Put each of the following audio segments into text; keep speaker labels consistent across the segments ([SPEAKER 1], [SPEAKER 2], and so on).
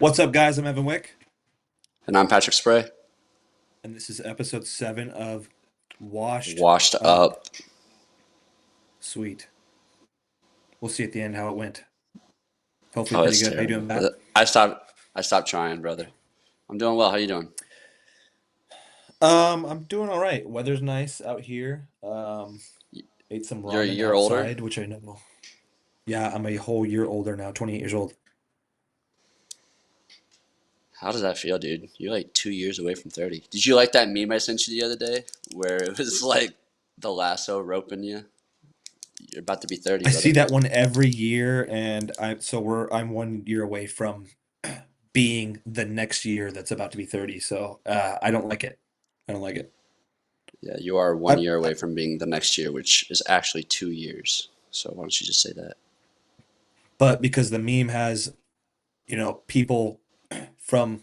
[SPEAKER 1] What's up, guys? I'm Evan Wick,
[SPEAKER 2] And I'm Patrick Spray.
[SPEAKER 1] and this is episode 7 of Washed
[SPEAKER 2] Washed
[SPEAKER 1] Up.
[SPEAKER 2] up.
[SPEAKER 1] Sweet. We'll see at the end how it went. Hopefully,
[SPEAKER 2] Oh,
[SPEAKER 1] pretty
[SPEAKER 2] it's
[SPEAKER 1] good. How you doing,
[SPEAKER 2] terrible.
[SPEAKER 1] Matt?
[SPEAKER 2] I stopped trying, brother. I'm doing well. How you doing?
[SPEAKER 1] I'm doing all right. Weather's nice out here. Ate some
[SPEAKER 2] You're a
[SPEAKER 1] ramen
[SPEAKER 2] year older.
[SPEAKER 1] outside, which I know. Yeah, I'm a whole year older now, 28 years old.
[SPEAKER 2] How does that feel, dude? You're like 2 years away from 30. Did you like that meme I sent you the other day where it was like the lasso roping you? You're about to be 30,
[SPEAKER 1] I see
[SPEAKER 2] brother.
[SPEAKER 1] that one every year, and I'm 1 year away from being the next year that's about to be 30. So I don't like it. I don't like it.
[SPEAKER 2] Yeah, you are one
[SPEAKER 1] I,
[SPEAKER 2] year away from being the next year, which is actually 2 years. So why don't you just say that?
[SPEAKER 1] but because the meme has people from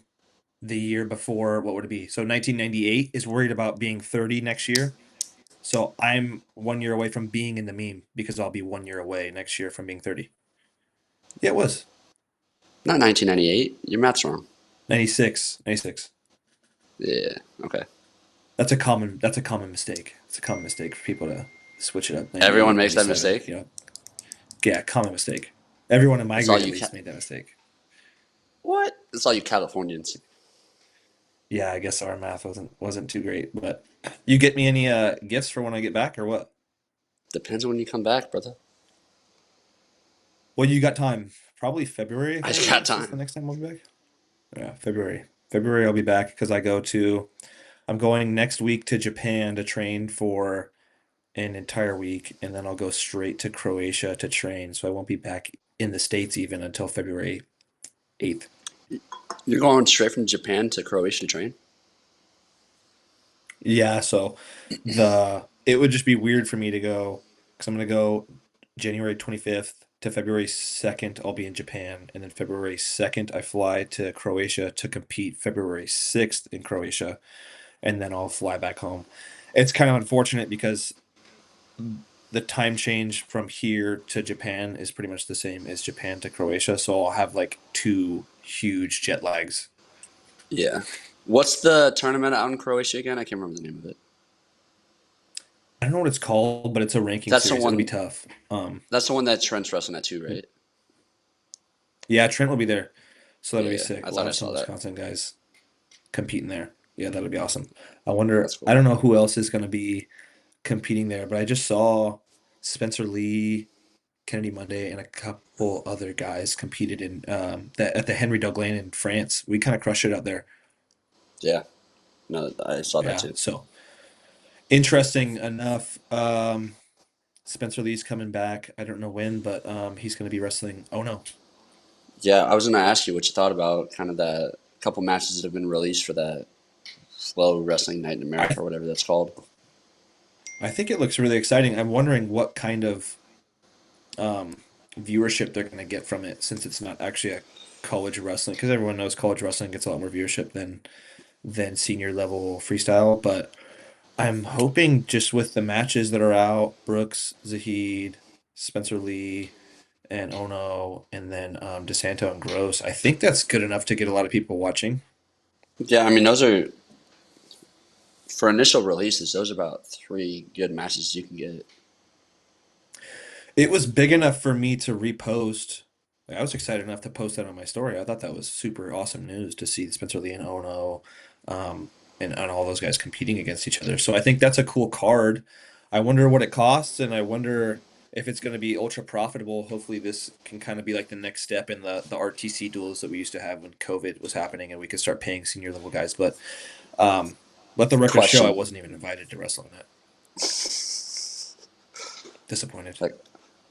[SPEAKER 1] the year before, what would it be? So 1998 is worried about being 30 next year. So I'm 1 year away from being in the meme because I'll be 1 year away next year from being 30. Yeah, it was
[SPEAKER 2] Not 1998. Your math's wrong.
[SPEAKER 1] 96, 96.
[SPEAKER 2] Yeah. Okay.
[SPEAKER 1] That's a common mistake. It's a common mistake for people to switch it up.
[SPEAKER 2] Everyone
[SPEAKER 1] 98,
[SPEAKER 2] makes that
[SPEAKER 1] 97,
[SPEAKER 2] mistake.
[SPEAKER 1] Yeah, common mistake. Everyone in my
[SPEAKER 2] It's all
[SPEAKER 1] grade at
[SPEAKER 2] you.
[SPEAKER 1] least made that mistake.
[SPEAKER 2] What? It's all you Californians.
[SPEAKER 1] Yeah, I guess our math wasn't too great, but you get me any gifts for when I get back or what?
[SPEAKER 2] Depends on when you come back, brother.
[SPEAKER 1] Well, you got time. Probably February, I
[SPEAKER 2] I
[SPEAKER 1] think,
[SPEAKER 2] got
[SPEAKER 1] is the
[SPEAKER 2] time.
[SPEAKER 1] next time I'll be back. Yeah, February. February I'll be back because I'm going next week to Japan to train for an entire week, and then I'll go straight to Croatia to train. So I won't be back in the States even until February 8th.
[SPEAKER 2] You're going straight from Japan to Croatia to train?
[SPEAKER 1] Yeah, so it would just be weird for me to go because I'm gonna go January 25th to February 2nd. I'll be in Japan, and then February 2nd I fly to Croatia to compete February 6th in Croatia, and then I'll fly back home. It's kind of unfortunate because the time change from here to Japan is pretty much the same as Japan to Croatia, so I'll have like two huge jet lags.
[SPEAKER 2] Yeah. What's the tournament out in Croatia again? I can't remember the name of it.
[SPEAKER 1] I don't know what it's called, but it's a ranking
[SPEAKER 2] That's the
[SPEAKER 1] series. It'll be
[SPEAKER 2] one.
[SPEAKER 1] tough.
[SPEAKER 2] That's the one that Trent's wrestling at too, right?
[SPEAKER 1] Yeah, Trent will be there, so that'll
[SPEAKER 2] Yeah,
[SPEAKER 1] be
[SPEAKER 2] yeah.
[SPEAKER 1] sick.
[SPEAKER 2] I
[SPEAKER 1] We'll
[SPEAKER 2] thought I
[SPEAKER 1] have some
[SPEAKER 2] saw that.
[SPEAKER 1] Wisconsin guys competing there. Yeah, that'll be awesome. I wonder.
[SPEAKER 2] That's
[SPEAKER 1] I
[SPEAKER 2] cool.
[SPEAKER 1] don't know who else is going to be competing there, but I just saw Spencer Lee, Kennedy Monday, and a couple other guys competed in at the Henry Douglas in France. We kind of crushed it out there.
[SPEAKER 2] Yeah. No, I saw that
[SPEAKER 1] Yeah,
[SPEAKER 2] too.
[SPEAKER 1] so interesting enough. Spencer Lee's coming back. I don't know when, but he's going to be wrestling. Oh no,
[SPEAKER 2] Yeah, I was gonna ask you what you thought about kind of that couple matches that have been released for that Slow Wrestling Night in
[SPEAKER 1] I
[SPEAKER 2] America or whatever that's called.
[SPEAKER 1] I think it looks really exciting. I'm wondering what kind of um, viewership they're going to get from it since it's not actually a college wrestling because everyone knows college wrestling gets a lot more viewership than senior level freestyle. But I'm hoping just with the matches that are out, Brooks, Zahid, Spencer Lee, and Ono, and then DeSanto and Gross. I think that's good enough to get a lot of people watching.
[SPEAKER 2] Yeah, I mean those are for initial releases. Those are about three good matches you can get.
[SPEAKER 1] It was big enough for me to repost. Like, I was excited enough to post that on my story. I thought that was super awesome news to see Spencer Lee and Ono, um, and all those guys competing against each other. So I think that's a cool card. I wonder what it costs, and I wonder if it's going to be ultra profitable. Hopefully, this can kind of be like the next step in the RTC duels that we used to have when COVID was happening, and we could start paying senior level guys. But um, let the record show I
[SPEAKER 2] Question.
[SPEAKER 1] wasn't even invited to wrestle in it. Disappointed.
[SPEAKER 2] That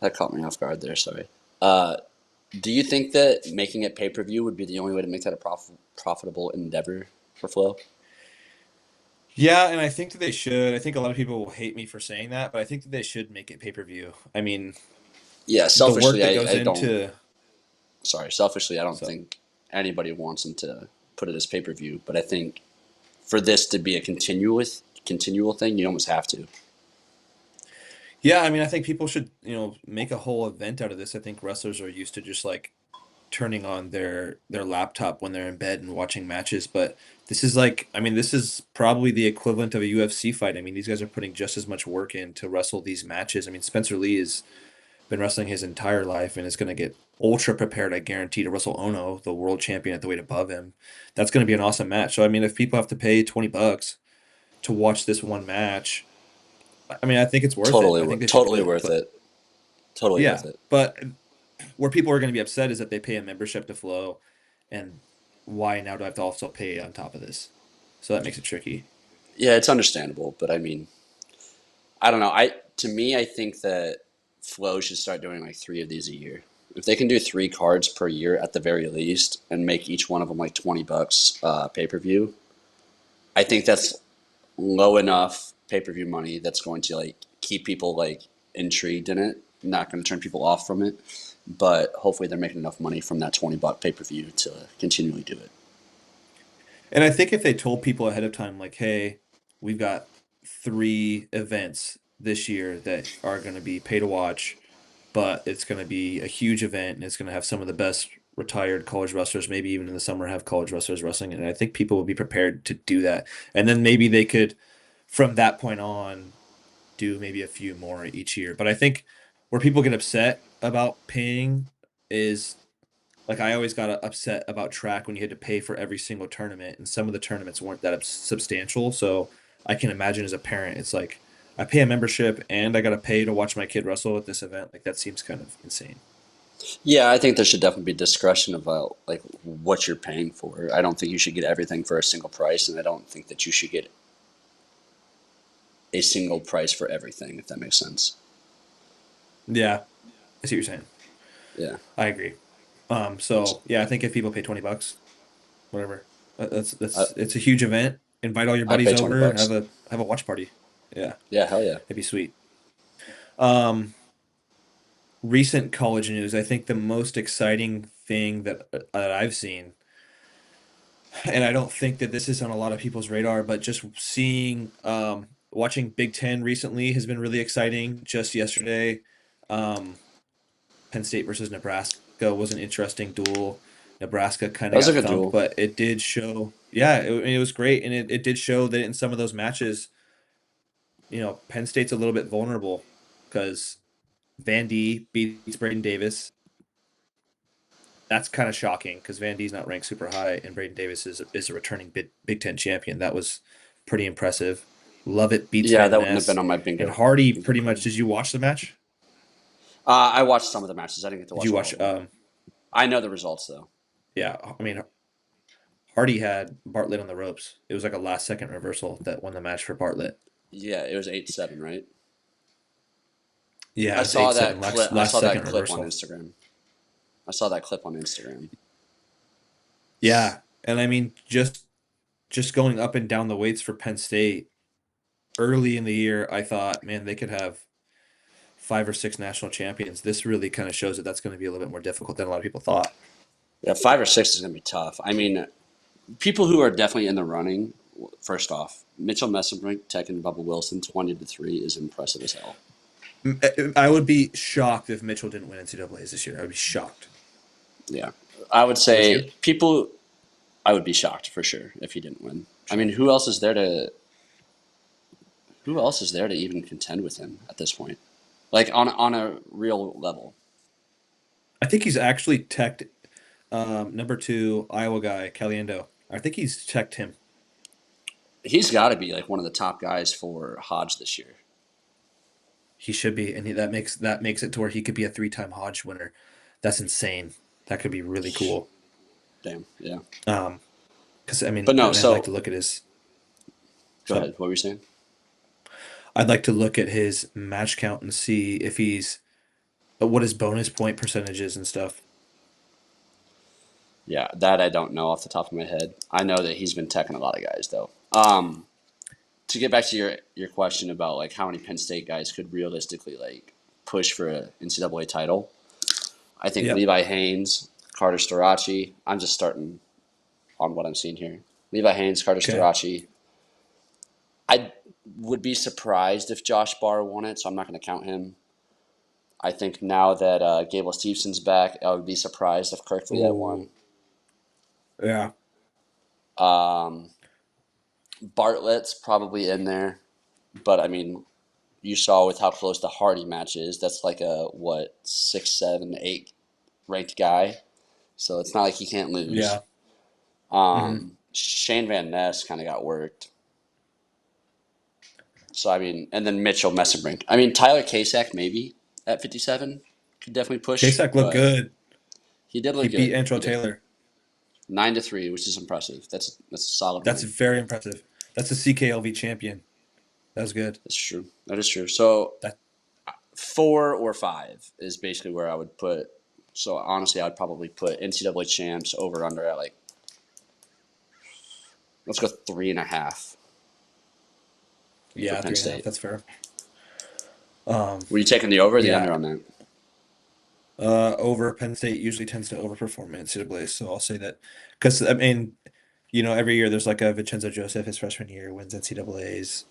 [SPEAKER 2] that caught me off guard there. Sorry. Uh, do you think that making it pay per view would be the only way to make that a profitable endeavor for Flow?
[SPEAKER 1] Yeah, and I think that they should. I think a lot of people will hate me for saying that, but I think that they should make it pay-per-view. I mean,
[SPEAKER 2] Yeah,
[SPEAKER 1] the work
[SPEAKER 2] selfishly,
[SPEAKER 1] that goes
[SPEAKER 2] I don't.
[SPEAKER 1] into
[SPEAKER 2] Sorry, selfishly, I don't
[SPEAKER 1] so
[SPEAKER 2] think anybody wants them to put it as pay per view. But I think for this to be a continual thing, you almost have to.
[SPEAKER 1] yeah, I mean, I think people should, make a whole event out of this. I think wrestlers are used to just like turning on their laptop when they're in bed and watching matches. But this is like, I mean, this is probably the equivalent of a UFC fight. I mean, these guys are putting just as much work in to wrestle these matches. I mean, Spencer Lee has been wrestling his entire life and is going to get ultra prepared, I guarantee, to wrestle Ono, the world champion at the weight above him. That's going to be an awesome match. So I mean, if people have to pay $20 to watch this one match, I mean, I think it's worth it. I think they should do
[SPEAKER 2] Totally
[SPEAKER 1] it.
[SPEAKER 2] worth
[SPEAKER 1] But
[SPEAKER 2] it. Totally worth
[SPEAKER 1] yeah,
[SPEAKER 2] it.
[SPEAKER 1] but where people are going to be upset is that they pay a membership to Flow, and why now do I have to also pay on top of this? So that makes it tricky.
[SPEAKER 2] Yeah, it's understandable, but I mean, I don't know. To me, I think that Flow should start doing like three of these a year. If they can do three cards per year at the very least, and make each one of them like $20 pay per view, I think that's low enough pay per view money that's going to like keep people like intrigued in it, not going to turn people off from it. But hopefully, they're making enough money from that $20 pay per view to continually do it.
[SPEAKER 1] And I think if they told people ahead of time, like, hey, we've got 3 events this year that are going to be pay to watch, but it's going to be a huge event and it's going to have some of the best retired college wrestlers, maybe even in the summer have college wrestlers wrestling. And I think people will be prepared to do that. And then maybe they could, from that point on, do maybe a few more each year. But I think where people get upset about paying is like I always got upset about track when you had to pay for every single tournament, and some of the tournaments weren't that substantial. So I can imagine as a parent, it's like I pay a membership and I got to pay to watch my kid wrestle at this event. Like that seems kind of insane.
[SPEAKER 2] Yeah, I think there should definitely be discretion about like what you're paying for. I don't think you should get everything for a single price, and I don't think that you should get a single price for everything, if that makes sense.
[SPEAKER 1] Yeah, I see what you're saying.
[SPEAKER 2] Yeah.
[SPEAKER 1] I agree. So yeah, I think if people pay $20, whatever,
[SPEAKER 2] I,
[SPEAKER 1] it's a huge event. Invite all your
[SPEAKER 2] I'd pay
[SPEAKER 1] buddies
[SPEAKER 2] 20
[SPEAKER 1] over,
[SPEAKER 2] bucks.
[SPEAKER 1] have a watch party. Yeah,
[SPEAKER 2] Yeah, hell yeah.
[SPEAKER 1] it'd be sweet. Um, Recent college news, I think the most exciting thing that I've seen, and I don't think that this is on a lot of people's radar, but just watching Big Ten recently has been really exciting. Just yesterday, um, Penn State versus Nebraska was an interesting duel. Nebraska kind
[SPEAKER 2] That
[SPEAKER 1] of
[SPEAKER 2] was a
[SPEAKER 1] got
[SPEAKER 2] good
[SPEAKER 1] thumped,
[SPEAKER 2] duel.
[SPEAKER 1] but it did show, yeah, it was great, and it did show that in some of those matches, Penn State's a little bit vulnerable because Vandy beats Braden Davis. That's kind of shocking because Van D's not ranked super high, and Braden Davis is a returning Big Ten champion. That was pretty impressive. Lovett beats
[SPEAKER 2] Yeah,
[SPEAKER 1] Van
[SPEAKER 2] that wouldn't have been
[SPEAKER 1] Ness,
[SPEAKER 2] on my
[SPEAKER 1] and
[SPEAKER 2] bingo
[SPEAKER 1] Hardy.
[SPEAKER 2] bingo
[SPEAKER 1] Pretty
[SPEAKER 2] card.
[SPEAKER 1] much, did you watch the match?
[SPEAKER 2] I watched some of the matches. I didn't get to
[SPEAKER 1] Did you
[SPEAKER 2] watch all
[SPEAKER 1] watch?
[SPEAKER 2] of them. I know the results though.
[SPEAKER 1] Yeah, I mean, Hardy had Bartlett on the ropes. It was like a last second reversal that won the match for Bartlett.
[SPEAKER 2] Yeah, it was 8-7, right?
[SPEAKER 1] Yeah,
[SPEAKER 2] I
[SPEAKER 1] it was
[SPEAKER 2] saw
[SPEAKER 1] 8-7
[SPEAKER 2] that
[SPEAKER 1] last
[SPEAKER 2] clip. I
[SPEAKER 1] last
[SPEAKER 2] saw that
[SPEAKER 1] second
[SPEAKER 2] clip on
[SPEAKER 1] reversal.
[SPEAKER 2] Instagram. I saw that clip on Instagram.
[SPEAKER 1] Yeah, and I mean, just going up and down the weights for Penn State early in the year, I thought, man, they could have 5 or 6 national champions. This really kind of shows that that's going to be a little bit more difficult than a lot of people thought.
[SPEAKER 2] Yeah, 5 or 6 is gonna be tough. I mean, people who are definitely in the running. First off, Mitchell Messenbrink, Tech, and Bubba Wilson, 20-3 is impressive as hell.
[SPEAKER 1] I would be shocked if Mitchell didn't win NCAA's this year. I would be shocked.
[SPEAKER 2] Yeah, I would
[SPEAKER 1] Would
[SPEAKER 2] say
[SPEAKER 1] you?
[SPEAKER 2] people. I would be shocked for sure if he didn't win. I mean,
[SPEAKER 1] Shocked.
[SPEAKER 2] who else is there to even contend with him at this point? Like on a real level.
[SPEAKER 1] I think he's actually teched number 2 Iowa guy Caliendo. I think he's teched him.
[SPEAKER 2] He's got to be like one of the top guys for Hodge this year.
[SPEAKER 1] He should be, and that makes it to where he could be a 3-time Hodge winner. That's insane. That could be really cool.
[SPEAKER 2] Damn, yeah.
[SPEAKER 1] Um, because I mean,
[SPEAKER 2] But no,
[SPEAKER 1] I'd like to
[SPEAKER 2] so
[SPEAKER 1] look at his.
[SPEAKER 2] go
[SPEAKER 1] So
[SPEAKER 2] ahead. What were you saying?
[SPEAKER 1] I'd like to look at his match count and see if he's what his bonus point percentage is and stuff.
[SPEAKER 2] Yeah, that I don't know off the top of my head. I know that he's been teching a lot of guys though. To get back to your question about like how many Penn State guys could realistically like push for a NCAA title, I think
[SPEAKER 1] Yep.
[SPEAKER 2] Levi Haynes, Carter Storaci. I'm just starting on what I'm seeing here. Levi Haynes, Carter
[SPEAKER 1] Okay.
[SPEAKER 2] Storaci. I would be surprised if Josh Barr won it, so I'm not going to count him. I think now that Gable Stevenson's back, I would be surprised if Kirkley had
[SPEAKER 1] Oh,
[SPEAKER 2] won.
[SPEAKER 1] yeah.
[SPEAKER 2] Um, Bartlett's probably in there, but I mean, you saw with how close the Hardy match is. That's like a what 6, 7, 8 ranked guy, so it's not like he can't lose.
[SPEAKER 1] Yeah. Hmm.
[SPEAKER 2] Shane Van Ness kind of got worked. So I mean, and then Mitchell Messenbrink. I mean, Tyler Kasek maybe at 57 could definitely push,
[SPEAKER 1] Kasich looked
[SPEAKER 2] but
[SPEAKER 1] good.
[SPEAKER 2] he did
[SPEAKER 1] He
[SPEAKER 2] look
[SPEAKER 1] beat
[SPEAKER 2] good.
[SPEAKER 1] Antrell
[SPEAKER 2] He did
[SPEAKER 1] Taylor.
[SPEAKER 2] 9-3, which is impressive. That's a solid
[SPEAKER 1] That's
[SPEAKER 2] win.
[SPEAKER 1] very impressive. That's a CKLV champion. That was good.
[SPEAKER 2] That's true. That is true. So
[SPEAKER 1] That
[SPEAKER 2] 4 or 5 is basically where I would put. So honestly, I'd probably put NCAA champs over under at like let's go 3.5 for
[SPEAKER 1] yeah,
[SPEAKER 2] Penn
[SPEAKER 1] 3.5.
[SPEAKER 2] State.
[SPEAKER 1] That's fair. Um,
[SPEAKER 2] Were you taking the over or the
[SPEAKER 1] yeah.
[SPEAKER 2] under on that?
[SPEAKER 1] Over Penn State usually tends to overperform NCAA, so I'll say that because I mean, every year there's like a Vincenzo Joseph his freshman year wins NCAA's.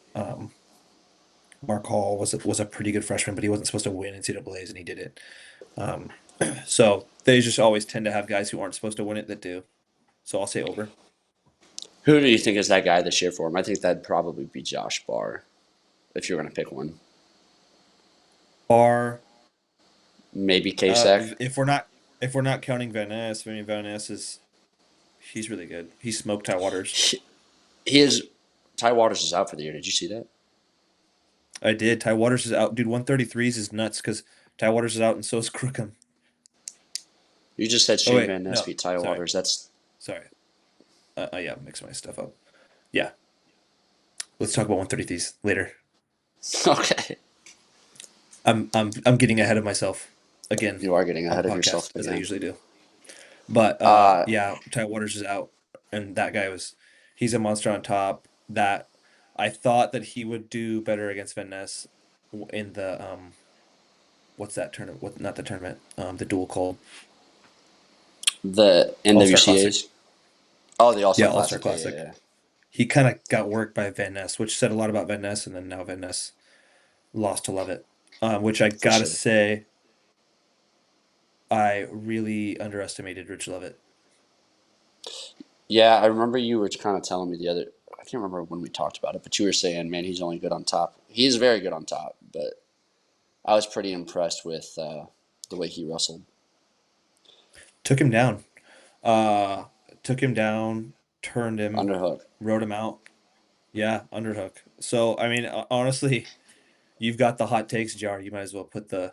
[SPEAKER 1] Mark Hall was a pretty good freshman, but he wasn't supposed to win NCAA's, and he did it. Um, so they just always tend to have guys who aren't supposed to win it that do. So I'll say over.
[SPEAKER 2] Who do you think is that guy this year for him? I think that'd probably be Josh Barr if you're going to pick one.
[SPEAKER 1] Or
[SPEAKER 2] Maybe Kasek.
[SPEAKER 1] if we're not counting Van Ness, I mean Van Ness is he's really good. He smoked Ty Waters.
[SPEAKER 2] He is. Ty Waters is out for the year. Did you see that?
[SPEAKER 1] I did. Ty Waters is out. Dude, 133s is nuts because Ty Waters is out and so is Crookham.
[SPEAKER 2] You just said
[SPEAKER 1] Oh
[SPEAKER 2] Shane
[SPEAKER 1] wait,
[SPEAKER 2] Van Ness
[SPEAKER 1] no,
[SPEAKER 2] beat Ty
[SPEAKER 1] sorry,
[SPEAKER 2] Waters. That's
[SPEAKER 1] sorry. Yeah, I'm mixing my stuff up. Yeah, let's talk about 133s later.
[SPEAKER 2] okay.
[SPEAKER 1] I'm getting ahead of myself again
[SPEAKER 2] You are getting
[SPEAKER 1] on the
[SPEAKER 2] ahead of yourself
[SPEAKER 1] podcast as I
[SPEAKER 2] again.
[SPEAKER 1] usually do. But
[SPEAKER 2] Uh,
[SPEAKER 1] yeah, Ty Waters is out, and that guy he's a monster on top. That I thought that he would do better against Van Ness in the what's that tournament? What not the tournament? The dual called
[SPEAKER 2] the
[SPEAKER 1] All Star Classic.
[SPEAKER 2] NWCA's. Oh, the All
[SPEAKER 1] Yeah,
[SPEAKER 2] Star
[SPEAKER 1] All Star
[SPEAKER 2] Classic. Yeah, yeah,
[SPEAKER 1] Classic.
[SPEAKER 2] yeah.
[SPEAKER 1] He kind of got worked by Van Ness, which said a lot about Van Ness, and then now Van Ness lost to Levitt, which I
[SPEAKER 2] For
[SPEAKER 1] gotta
[SPEAKER 2] sure.
[SPEAKER 1] say I really underestimated Rich Levitt.
[SPEAKER 2] Yeah, I remember you were kind of telling me the other. I can't remember when we talked about it, but you were saying, man, he's only good on top. He's very good on top, but I was pretty impressed with the way he wrestled.
[SPEAKER 1] Took him down. Uh, took him down, turned him,
[SPEAKER 2] Underhook.
[SPEAKER 1] rode him out. Yeah, underhook. So I mean, honestly, you've got the hot takes jar. You might as well put the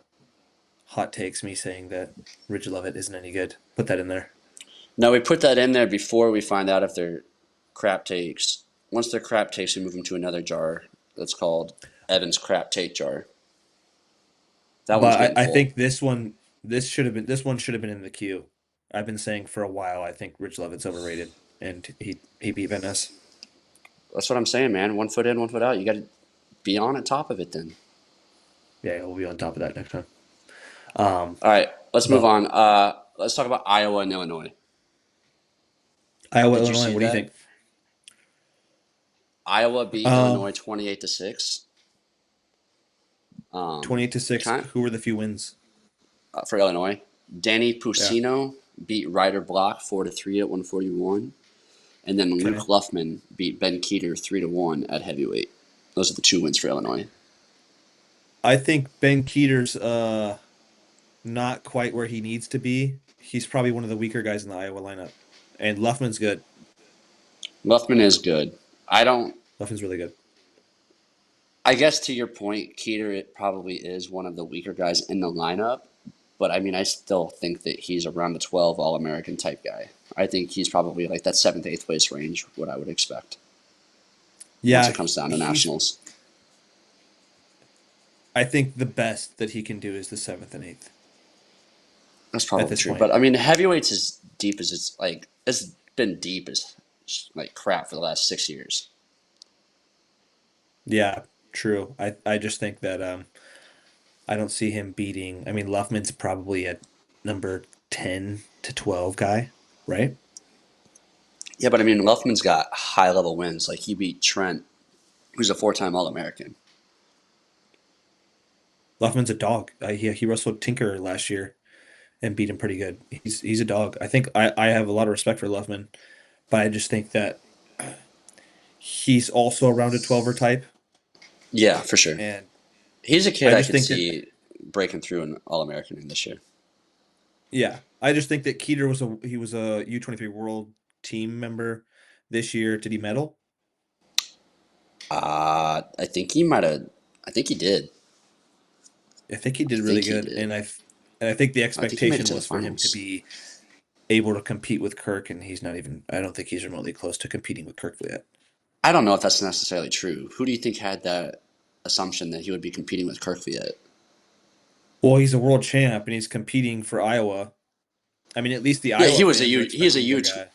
[SPEAKER 1] hot takes. Me saying that Rich Levitt isn't any good. Put that in there.
[SPEAKER 2] No, we put that in there before we find out if they're crap takes. Once they're crap takes, we move them to another jar that's called Evan's crap take jar. That one's
[SPEAKER 1] But
[SPEAKER 2] getting
[SPEAKER 1] I
[SPEAKER 2] full.
[SPEAKER 1] think this one should have been in the queue. I've been saying for a while I think Rich Levitt's overrated, and he beat Van Ness.
[SPEAKER 2] That's what I'm saying, man. 1 foot in, 1 foot out. You got to be on top of it then.
[SPEAKER 1] Yeah, we'll be on top of that next time.
[SPEAKER 2] All right, let's move
[SPEAKER 1] But
[SPEAKER 2] on. Let's talk about Iowa and Illinois.
[SPEAKER 1] Iowa,
[SPEAKER 2] Did you
[SPEAKER 1] Illinois,
[SPEAKER 2] see
[SPEAKER 1] what do you
[SPEAKER 2] that?
[SPEAKER 1] think?
[SPEAKER 2] Iowa beat
[SPEAKER 1] Um,
[SPEAKER 2] Illinois 28-6.
[SPEAKER 1] 28-6.
[SPEAKER 2] Kind
[SPEAKER 1] Who were the few wins?
[SPEAKER 2] for Illinois. Danny
[SPEAKER 1] Yeah.
[SPEAKER 2] Pusino beat Ryder Block 4-3 at 141, and then
[SPEAKER 1] Okay.
[SPEAKER 2] Luke Luffman beat Ben Keeter 3-1 at heavyweight. Those are the 2 wins for Illinois.
[SPEAKER 1] I think Ben Keeter's not quite where he needs to be. He's probably one of the weaker guys in the Iowa lineup. And Luffman's good.
[SPEAKER 2] Luffman is good. I don't.
[SPEAKER 1] Luffman's really good.
[SPEAKER 2] I guess to your point, Keeter it probably is one of the weaker guys in the lineup, but I mean I still think that he's around the 12 All American type guy. I think he's probably like that seventh, eighth place range, what I would expect once it
[SPEAKER 1] Yeah,
[SPEAKER 2] comes down to
[SPEAKER 1] he's
[SPEAKER 2] nationals.
[SPEAKER 1] I think the best that he can do is the seventh and eighth
[SPEAKER 2] That's
[SPEAKER 1] at
[SPEAKER 2] probably
[SPEAKER 1] this
[SPEAKER 2] true.
[SPEAKER 1] point.
[SPEAKER 2] But I mean, heavyweights as deep as it's been deep as like crap for the last 6 years.
[SPEAKER 1] Yeah, true. I just think that I don't see him beating. I mean, Luffman's probably a number 10 to 12 guy, right?
[SPEAKER 2] Yeah, but I mean, Luffman's got high level wins. Like he beat Trent, who's a 4-time All American.
[SPEAKER 1] Luffman's a dog. He wrestled Tinker last year and beat him pretty good. He's a dog. I think I have a lot of respect for Luffman, but I just think that he's also a rounded 12er type,
[SPEAKER 2] Yeah, for sure.
[SPEAKER 1] and
[SPEAKER 2] He's a kid
[SPEAKER 1] I
[SPEAKER 2] I
[SPEAKER 1] just
[SPEAKER 2] could
[SPEAKER 1] think that
[SPEAKER 2] see breaking through an All American this year.
[SPEAKER 1] yeah, I just think that Keeter was a U-23 World Team member this year. Did he medal?
[SPEAKER 2] I think he might have. I think he did.
[SPEAKER 1] I think he
[SPEAKER 2] I
[SPEAKER 1] did really
[SPEAKER 2] think he
[SPEAKER 1] good,
[SPEAKER 2] did.
[SPEAKER 1] and I think the
[SPEAKER 2] I think he made it
[SPEAKER 1] expectation
[SPEAKER 2] to the
[SPEAKER 1] was for him to
[SPEAKER 2] finals.
[SPEAKER 1] be able to compete with Kirk, and he's not even. I don't think he's remotely close to competing with Kirk yet.
[SPEAKER 2] I don't know if that's necessarily true. Who do you think had that assumption that he would be competing with Kerkvliet?
[SPEAKER 1] Well, he's a world champ, and he's competing for Iowa. I mean, at least the
[SPEAKER 2] Yeah,
[SPEAKER 1] Iowa fans are
[SPEAKER 2] he's a
[SPEAKER 1] expecting their guy.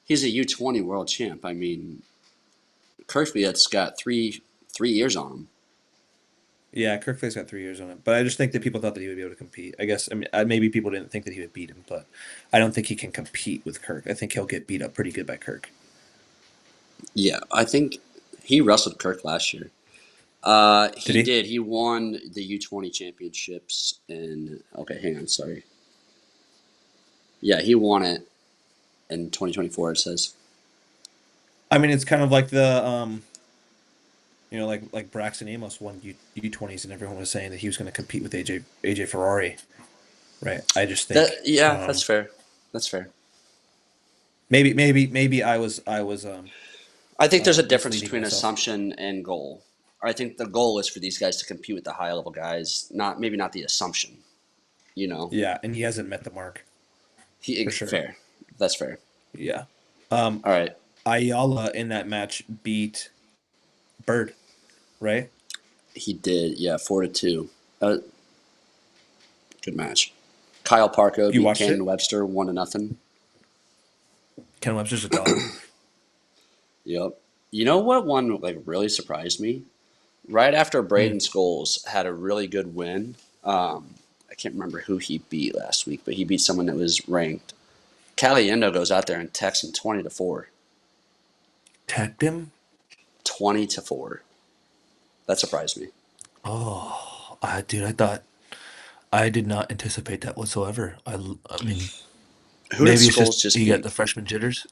[SPEAKER 2] he's a U20 world champ. I mean, Kerkvliet's got three years on him.
[SPEAKER 1] Yeah, Kirk Flake's got 3 years on it, but I just think that people thought that he would be able to compete. I guess I mean maybe people didn't think that he would beat him, but I don't think he can compete with Kirk. I think he'll get beat up pretty good by Kirk.
[SPEAKER 2] Yeah, I think he wrestled Kirk last year.
[SPEAKER 1] Did
[SPEAKER 2] He
[SPEAKER 1] he?
[SPEAKER 2] did. He won the U20 championships in. Okay, hang on. Sorry. Yeah, he won it in 2024. It says.
[SPEAKER 1] I mean, it's kind of like the like Braxton Amos won U20s, and everyone was saying that he was going to compete with AJ Ferrari, right? I just
[SPEAKER 2] That
[SPEAKER 1] think
[SPEAKER 2] yeah, that's fair. That's fair.
[SPEAKER 1] maybe I was
[SPEAKER 2] I think there's a difference
[SPEAKER 1] misleading
[SPEAKER 2] between
[SPEAKER 1] myself.
[SPEAKER 2] assumption and goal. I think the goal is for these guys to compete with the high level guys, not maybe not the assumption. You know,
[SPEAKER 1] Yeah, and he hasn't met the mark
[SPEAKER 2] he
[SPEAKER 1] for sure.
[SPEAKER 2] fair. That's fair.
[SPEAKER 1] Yeah. Um,
[SPEAKER 2] All right,
[SPEAKER 1] Ayala in that match beat Bird, right?
[SPEAKER 2] he did. Yeah, 4-2. Good match. Kyle Parko
[SPEAKER 1] You
[SPEAKER 2] beat
[SPEAKER 1] watched
[SPEAKER 2] Cannon
[SPEAKER 1] it?
[SPEAKER 2] Webster 1-0.
[SPEAKER 1] Ken Webster's a dog.
[SPEAKER 2] Yep. You know what one like really surprised me? Right after
[SPEAKER 1] Hmm.
[SPEAKER 2] Braden Scholes had a really good win. I can't remember who he beat last week, but he beat someone that was ranked. Caliendo goes out there and texts him 20-4.
[SPEAKER 1] Tagged him?
[SPEAKER 2] 20-4. That surprised me.
[SPEAKER 1] Oh, dude, I did not anticipate that whatsoever. I mean,
[SPEAKER 2] Who did
[SPEAKER 1] maybe it's just
[SPEAKER 2] Scholes just
[SPEAKER 1] he got
[SPEAKER 2] beat?
[SPEAKER 1] the freshman jitters.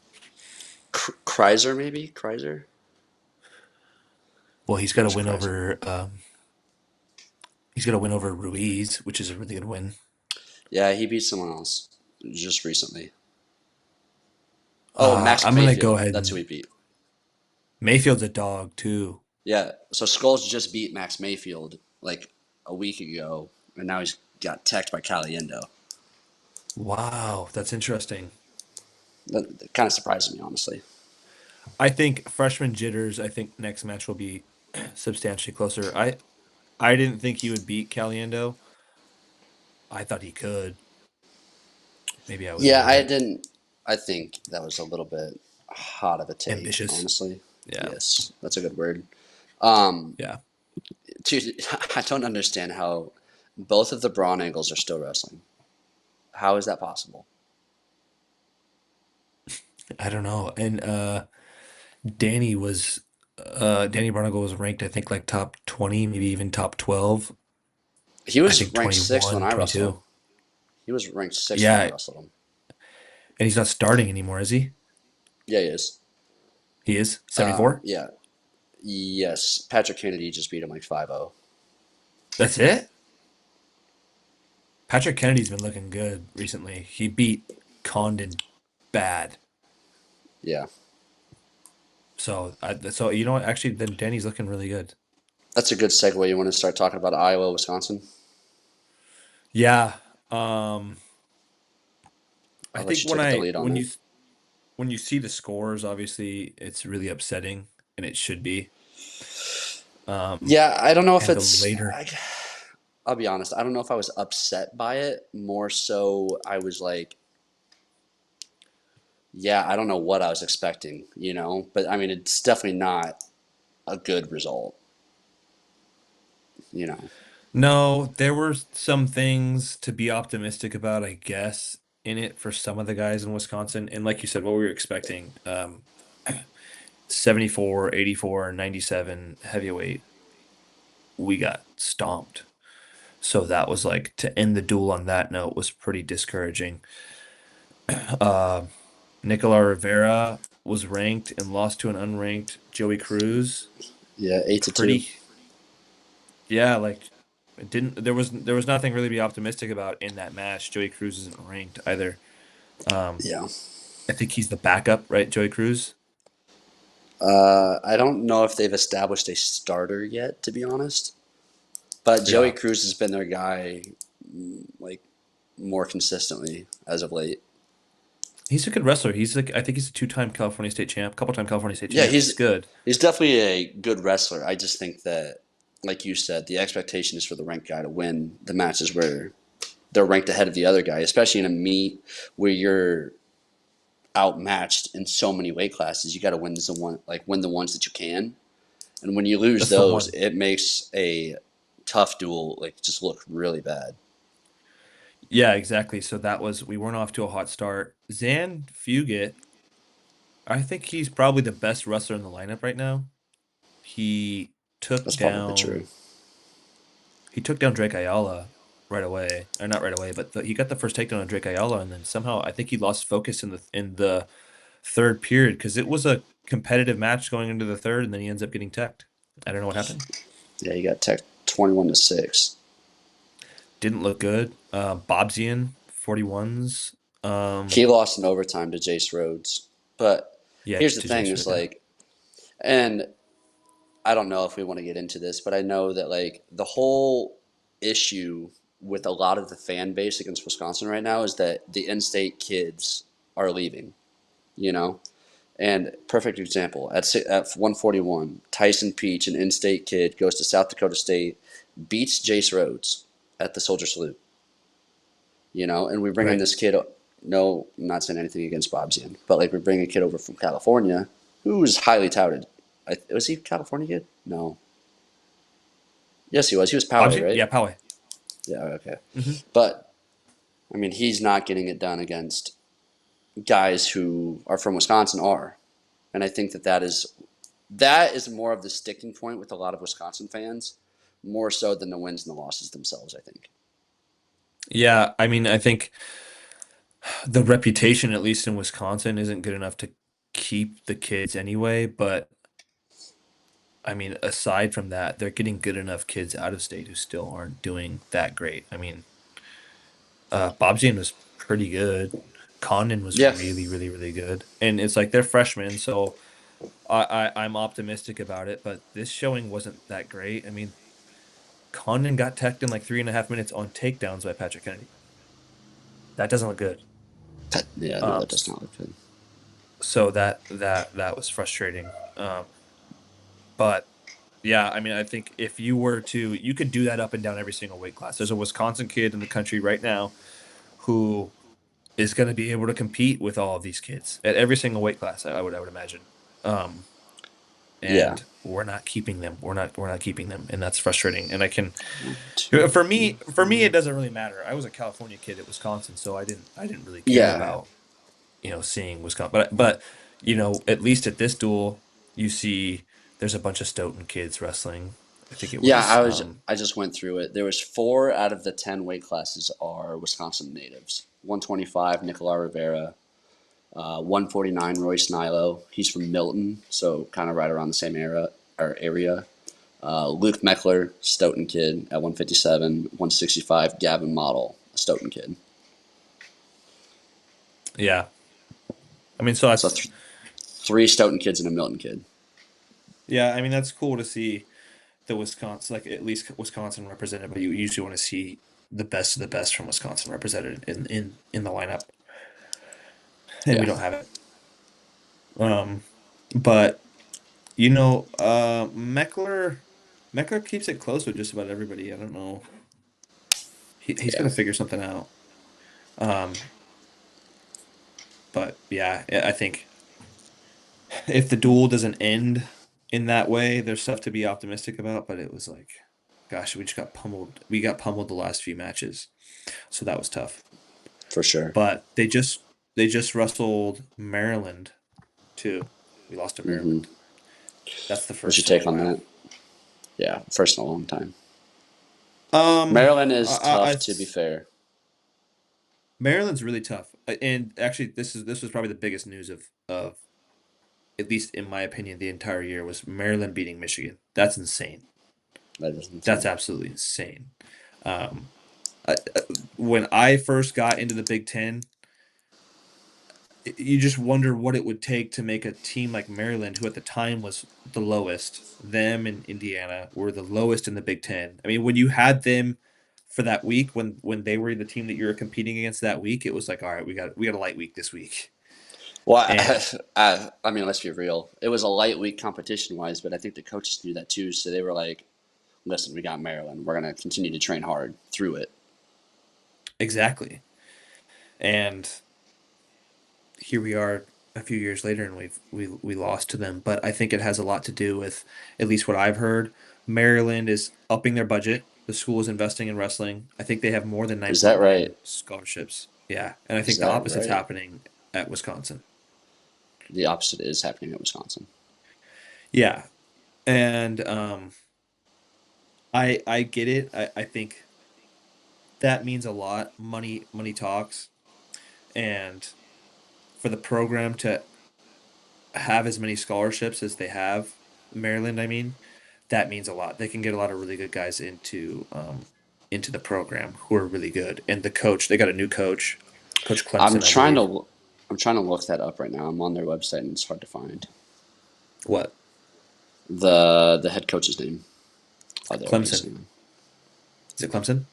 [SPEAKER 2] Kreiser, maybe? Kreiser?
[SPEAKER 1] Well, he's got to
[SPEAKER 2] Where's
[SPEAKER 1] win
[SPEAKER 2] Kreiser?
[SPEAKER 1] over he's got to win over Ruiz, which is a really good win.
[SPEAKER 2] Yeah, he beat someone else just recently. Oh, Max
[SPEAKER 1] I'm gonna go
[SPEAKER 2] Mayfield.
[SPEAKER 1] ahead
[SPEAKER 2] That's who
[SPEAKER 1] and
[SPEAKER 2] he beat.
[SPEAKER 1] Mayfield's a dog too.
[SPEAKER 2] Yeah, so Scholes just beat Max Mayfield like a week ago, and now he's got teched by Caliendo.
[SPEAKER 1] Wow, that's interesting.
[SPEAKER 2] That kind of surprises me, honestly.
[SPEAKER 1] I think freshman jitters. I think next match will be substantially closer. I didn't think he would beat Caliendo. I thought he could. Maybe I was
[SPEAKER 2] Yeah, I
[SPEAKER 1] overly
[SPEAKER 2] didn't. I think that was a little bit hot of a take,
[SPEAKER 1] ambitious.
[SPEAKER 2] honestly.
[SPEAKER 1] Yeah,
[SPEAKER 2] Yes, that's a good word. Um,
[SPEAKER 1] yeah.
[SPEAKER 2] Dude, I don't understand how both of the Braun angles are still wrestling. How is that possible?
[SPEAKER 1] I don't know. And Danny Barnacle was ranked, I think, like top 20, maybe even top 12.
[SPEAKER 2] He
[SPEAKER 1] I
[SPEAKER 2] was
[SPEAKER 1] think
[SPEAKER 2] ranked sixth when
[SPEAKER 1] 21,
[SPEAKER 2] I wrestled
[SPEAKER 1] 22.
[SPEAKER 2] him. He was ranked sixth when I
[SPEAKER 1] Yeah,
[SPEAKER 2] wrestled him.
[SPEAKER 1] and he's not starting anymore, is he?
[SPEAKER 2] Yeah, he is.
[SPEAKER 1] He is 74.
[SPEAKER 2] Yeah. Yes. Patrick Kennedy just beat him like 5-0.
[SPEAKER 1] That's it? Patrick Kennedy's been looking good recently. He beat Condon bad.
[SPEAKER 2] Yeah.
[SPEAKER 1] So you know what? Actually, then Danny's looking really good.
[SPEAKER 2] That's a good segue. You want to start talking about Iowa, Wisconsin?
[SPEAKER 1] Yeah. Um, I
[SPEAKER 2] I'll let
[SPEAKER 1] think
[SPEAKER 2] you take the lead on
[SPEAKER 1] when
[SPEAKER 2] it.
[SPEAKER 1] when you see the scores, obviously it's really upsetting, and it should be. Um,
[SPEAKER 2] Yeah, I don't know if
[SPEAKER 1] and the
[SPEAKER 2] it's.
[SPEAKER 1] later
[SPEAKER 2] I'll be honest. I don't know if I was upset by it. More so, I was like, yeah, I don't know what I was expecting, you know? But I mean, it's definitely not a good result, you know?
[SPEAKER 1] No, there were some things to be optimistic about, I guess, in it for some of the guys in Wisconsin. And like you said, what we were expecting, 74, 84, 97 heavyweight, we got stomped. So that was like to end the duel on that note was pretty discouraging. Uh, Nicolas Rivera was ranked and lost to an unranked Joey Cruz.
[SPEAKER 2] Yeah, 8-2.
[SPEAKER 1] Pretty, yeah, like it didn't there was nothing really to be optimistic about in that match. Joey Cruz isn't ranked either. Um,
[SPEAKER 2] Yeah.
[SPEAKER 1] I think he's the backup, right? Joey Cruz.
[SPEAKER 2] I don't know if they've established a starter yet, to be honest. But Joey
[SPEAKER 1] Yeah.
[SPEAKER 2] Cruz has been their guy, like more consistently as of late.
[SPEAKER 1] He's a good wrestler. He's like I think he's a two-time California State champ, couple time California State
[SPEAKER 2] Yeah,
[SPEAKER 1] champ. He's good.
[SPEAKER 2] he's definitely a good wrestler. I just think that, like you said, the expectation is for the ranked guy to win the matches where they're ranked ahead of the other guy, especially in a meet where you're outmatched in so many weight classes. You got to win the ones that you can, and when you lose
[SPEAKER 1] That's the
[SPEAKER 2] those,
[SPEAKER 1] one.
[SPEAKER 2] it makes a tough duel like just look really bad.
[SPEAKER 1] Yeah, exactly. So that was we weren't off to a hot start. Zan Fugit, I think he's probably the best wrestler in the lineup right now. He took
[SPEAKER 2] That's probably true.
[SPEAKER 1] down he took down Drake Ayala right away. Or not right away, but he got the first takedown on Drake Ayala, and then somehow I think he lost focus in the third period because it was a competitive match going into the third, and then he ends up getting teched. I don't know what happened.
[SPEAKER 2] Yeah, you got tech 21-6.
[SPEAKER 1] Didn't look good. Bobsian 41s.
[SPEAKER 2] He lost in overtime to Jace Rhodes. But
[SPEAKER 1] Yeah,
[SPEAKER 2] here's the
[SPEAKER 1] to
[SPEAKER 2] thing:
[SPEAKER 1] Jason.
[SPEAKER 2] is
[SPEAKER 1] Yeah,
[SPEAKER 2] like, and I don't know if we want to get into this, but I know that like the whole issue with a lot of the fan base against Wisconsin right now is that the in-state kids are leaving. You know, and perfect example at 141, Tyson Peach, an in-state kid, goes to South Dakota State, beats Jace Rhodes at the Soldier Salute. You know, and we bring in
[SPEAKER 1] right.
[SPEAKER 2] this kid. No, I'm not saying anything against Bobsian, but like we bring a kid over from California who was highly touted. Was he a California kid? No. Yes, he was. He was Poway,
[SPEAKER 1] Bobsian?
[SPEAKER 2] right?
[SPEAKER 1] Yeah, Poway.
[SPEAKER 2] Yeah, okay.
[SPEAKER 1] Hmm.
[SPEAKER 2] But I mean, he's not getting it done against guys who are from Wisconsin are, and I think that is more of the sticking point with a lot of Wisconsin fans, more so than the wins and the losses themselves. I think.
[SPEAKER 1] Yeah, I mean, I think the reputation, at least in Wisconsin, isn't good enough to keep the kids anyway. But I mean, aside from that, they're getting good enough kids out of state who still aren't doing that great. I mean, Bobsian was pretty good. Condon was
[SPEAKER 2] Yeah,
[SPEAKER 1] really, really, really good. And it's like they're freshmen, so I'm optimistic about it. But this showing wasn't that great. I mean, Condon got teched in like 3.5 minutes on takedowns by Patrick Kennedy. That doesn't look good.
[SPEAKER 2] yeah, no,
[SPEAKER 1] Um,
[SPEAKER 2] that does not look good.
[SPEAKER 1] so that was frustrating. But yeah, I mean, I think if you were to, you could do that up and down every single weight class. There's a Wisconsin kid in the country right now who is going to be able to compete with all of these kids at every single weight class. I would imagine. Um,
[SPEAKER 2] Yeah,
[SPEAKER 1] and we're not keeping them. We're not keeping them, and that's frustrating. And I can,
[SPEAKER 2] one, two, three,
[SPEAKER 1] for me,
[SPEAKER 2] four.
[SPEAKER 1] it doesn't really matter. I was a California kid at Wisconsin, so I didn't really care
[SPEAKER 2] Yeah,
[SPEAKER 1] about seeing Wisconsin. But at least at this duel, you see there's a bunch of Stoughton kids wrestling. I think it
[SPEAKER 2] yeah.
[SPEAKER 1] was
[SPEAKER 2] I just went through it. There was 4 out of the 10 weight classes are Wisconsin natives. 125, Nicolas Rivera. 149, Royce Nilo. He's from Milton, so kind of right around the same era or area. Luke Meckler, Stoughton kid at 157. 165, Gavin Model, Stoughton kid.
[SPEAKER 1] yeah. I mean, so
[SPEAKER 2] So
[SPEAKER 1] that's
[SPEAKER 2] 3 Stoughton kids and a Milton kid.
[SPEAKER 1] yeah. I mean, that's cool to see the Wisconsin, like at least Wisconsin represented. But you usually want to see the best of the best from Wisconsin represented in the lineup, and we
[SPEAKER 2] Yeah,
[SPEAKER 1] don't have it. Um, but Meckler keeps it close with just about everybody. I don't know. He's got
[SPEAKER 2] yeah,
[SPEAKER 1] to figure something out. Um, but yeah, I think if the duel doesn't end in that way, there's stuff to be optimistic about. But it was like, gosh, we just got pummeled. We got pummeled the last few matches, so that was tough.
[SPEAKER 2] for sure.
[SPEAKER 1] But they just wrestled Maryland too. We lost to
[SPEAKER 2] Hmm.
[SPEAKER 1] Maryland. That's the
[SPEAKER 2] What's your
[SPEAKER 1] first in a
[SPEAKER 2] take on
[SPEAKER 1] while.
[SPEAKER 2] that? Yeah, first in a long time.
[SPEAKER 1] Um,
[SPEAKER 2] Maryland is
[SPEAKER 1] I
[SPEAKER 2] tough, to be fair.
[SPEAKER 1] Maryland's really tough, and actually, this was probably the biggest news of at least in my opinion the entire year was Maryland beating Michigan. That's insane.
[SPEAKER 2] That is
[SPEAKER 1] That's
[SPEAKER 2] insane.
[SPEAKER 1] absolutely insane. Um, when I first got into the Big Ten, you just wonder what it would take to make a team like Maryland, who at the time was the lowest. Them and Indiana were the lowest in the Big Ten. I mean, when you had them for that week, when they were the team that you were competing against that week, it was like, all right, we got a light week this week,
[SPEAKER 2] Well,
[SPEAKER 1] and
[SPEAKER 2] I mean, let's be real. It was a light week competition wise, but I think the coaches knew that too. So they were like, listen, we got Maryland. We're going to continue to train hard through it.
[SPEAKER 1] exactly. And here we are a few years later, and we lost to them. But I think it has a lot to do with at least what I've heard. Maryland is upping their budget. The school is investing in wrestling. I think they have more than
[SPEAKER 2] Is that right?
[SPEAKER 1] 9.9 scholarships. Yeah, and I
[SPEAKER 2] Is
[SPEAKER 1] think the
[SPEAKER 2] that
[SPEAKER 1] opposite's
[SPEAKER 2] right?
[SPEAKER 1] happening at Wisconsin.
[SPEAKER 2] The opposite is happening at Wisconsin.
[SPEAKER 1] Yeah, and I get it. I think that means a lot. Money talks, and for the program to have as many scholarships as they have, Maryland, I mean, that means a lot. They can get a lot of really good guys into the program who are really good. And the coach, they got a new coach, Coach
[SPEAKER 2] I'm
[SPEAKER 1] Clemson, I
[SPEAKER 2] trying
[SPEAKER 1] believe.
[SPEAKER 2] to I'm trying to look that up right now. I'm on their website and it's hard to find
[SPEAKER 1] What?
[SPEAKER 2] the head coach's name. Oh, there it is.
[SPEAKER 1] Clemson. Is it Clemson?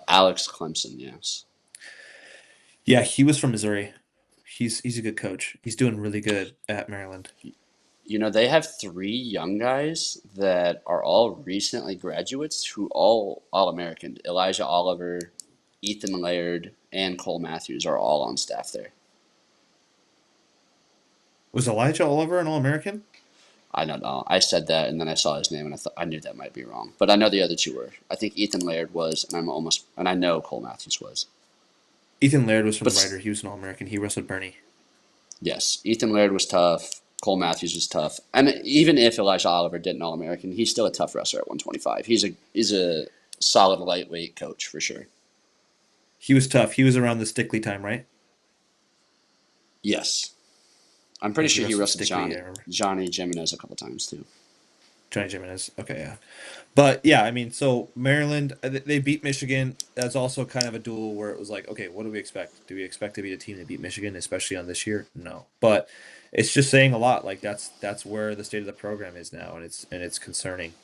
[SPEAKER 2] Alex Clemson. Yes.
[SPEAKER 1] Yeah, he was from Missouri. He's a good coach. He's doing really good at Maryland.
[SPEAKER 2] You know, they have three young guys that are all recently graduates who all American. Elijah Oliver, Ethan Laird, and Cole Matthews are all on staff there.
[SPEAKER 1] Was Elijah Oliver an All-American?
[SPEAKER 2] I don't know. I said that and then I saw his name and I knew that might be wrong. But I know the other two were. I think Ethan Laird was, and I know Cole Matthews was.
[SPEAKER 1] Ethan Laird was from
[SPEAKER 2] But
[SPEAKER 1] Ryder. He was an All-American. He wrestled Bernie.
[SPEAKER 2] yes, Ethan Laird was tough. Cole Matthews was tough. And even if Elijah Oliver didn't All American, he's still a tough wrestler at 125. He's a solid lightweight coach for sure.
[SPEAKER 1] He was tough. He was around the Stickley time, right?
[SPEAKER 2] Yes. I'm
[SPEAKER 1] Yeah,
[SPEAKER 2] pretty
[SPEAKER 1] he
[SPEAKER 2] sure he
[SPEAKER 1] wrestled
[SPEAKER 2] wrestled
[SPEAKER 1] Stickley, I remember.
[SPEAKER 2] Johnny Jimenez a couple times too.
[SPEAKER 1] Johnny Jimenez. Okay, yeah. But yeah, I mean, so Maryland, they beat Michigan. That's also kind of a duel where it was like, okay, what do we expect? Do we expect to be a team that beat Michigan, especially on this year? No. But it's just saying a lot. Like that's where the state of the program is now, and it's concerning.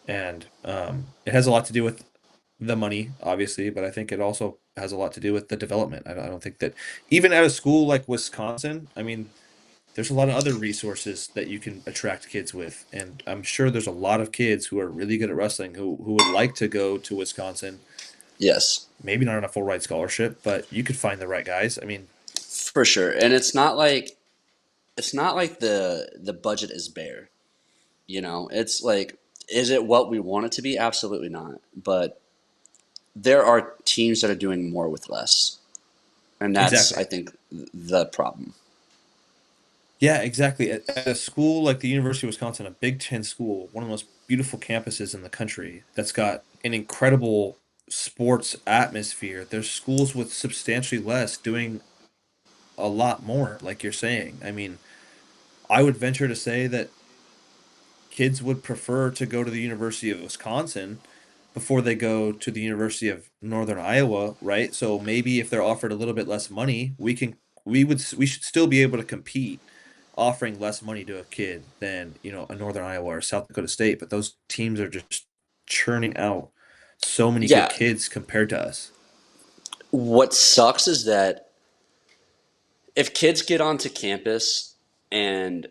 [SPEAKER 1] And it has a lot to do with the money, obviously, but I think it also has a lot to do with the development. I don't think that even at a school like Wisconsin, I mean, there's a lot of other resources that you can attract kids with, and I'm sure there's a lot of kids who are really good at wrestling who would like to go to Wisconsin.
[SPEAKER 2] Yes,
[SPEAKER 1] Maybe not on a full ride scholarship, but you could find the right guys. I mean,
[SPEAKER 2] for sure. And it's not like the budget is bare. You know, it's like, is it what we want it to be? Absolutely not. But there are teams that are doing more with less, and that's, I
[SPEAKER 1] exactly.
[SPEAKER 2] think, the problem.
[SPEAKER 1] Yeah, exactly. At a school like the University of Wisconsin, a Big Ten school, one of the most beautiful campuses in the country, that's got an incredible sports atmosphere. There's schools with substantially less doing a lot more, like you're saying. I mean, I would venture to say that kids would prefer to go to the University of Wisconsin before they go to the University of Northern Iowa, right? So maybe if they're offered a little bit less money, we should still be able to compete offering less money to a kid than, a Northern Iowa or South Dakota State, but those teams are just churning out so many good
[SPEAKER 2] Yeah,
[SPEAKER 1] kids compared to us.
[SPEAKER 2] what sucks is that if kids get onto campus and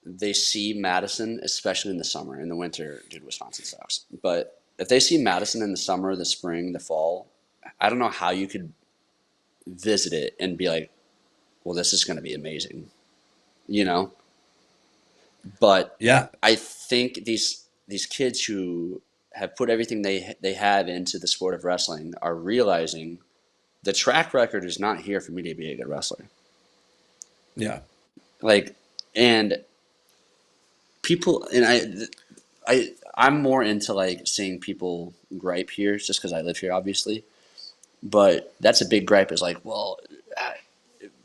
[SPEAKER 2] they see Madison, especially in the summer, in the winter, dude, Wisconsin sucks. But if they see Madison in the summer, the spring, the fall, I don't know how you could visit it and be like, well, this is going to be amazing, you know? But
[SPEAKER 1] Yeah,
[SPEAKER 2] I think these kids who have put everything they have into the sport of wrestling are realizing the track record is not here for me to be a good wrestler.
[SPEAKER 1] yeah.
[SPEAKER 2] Like, and people, and I I'm more into like seeing people gripe here just because I live here, obviously. But that's a big gripe is like, well, uh,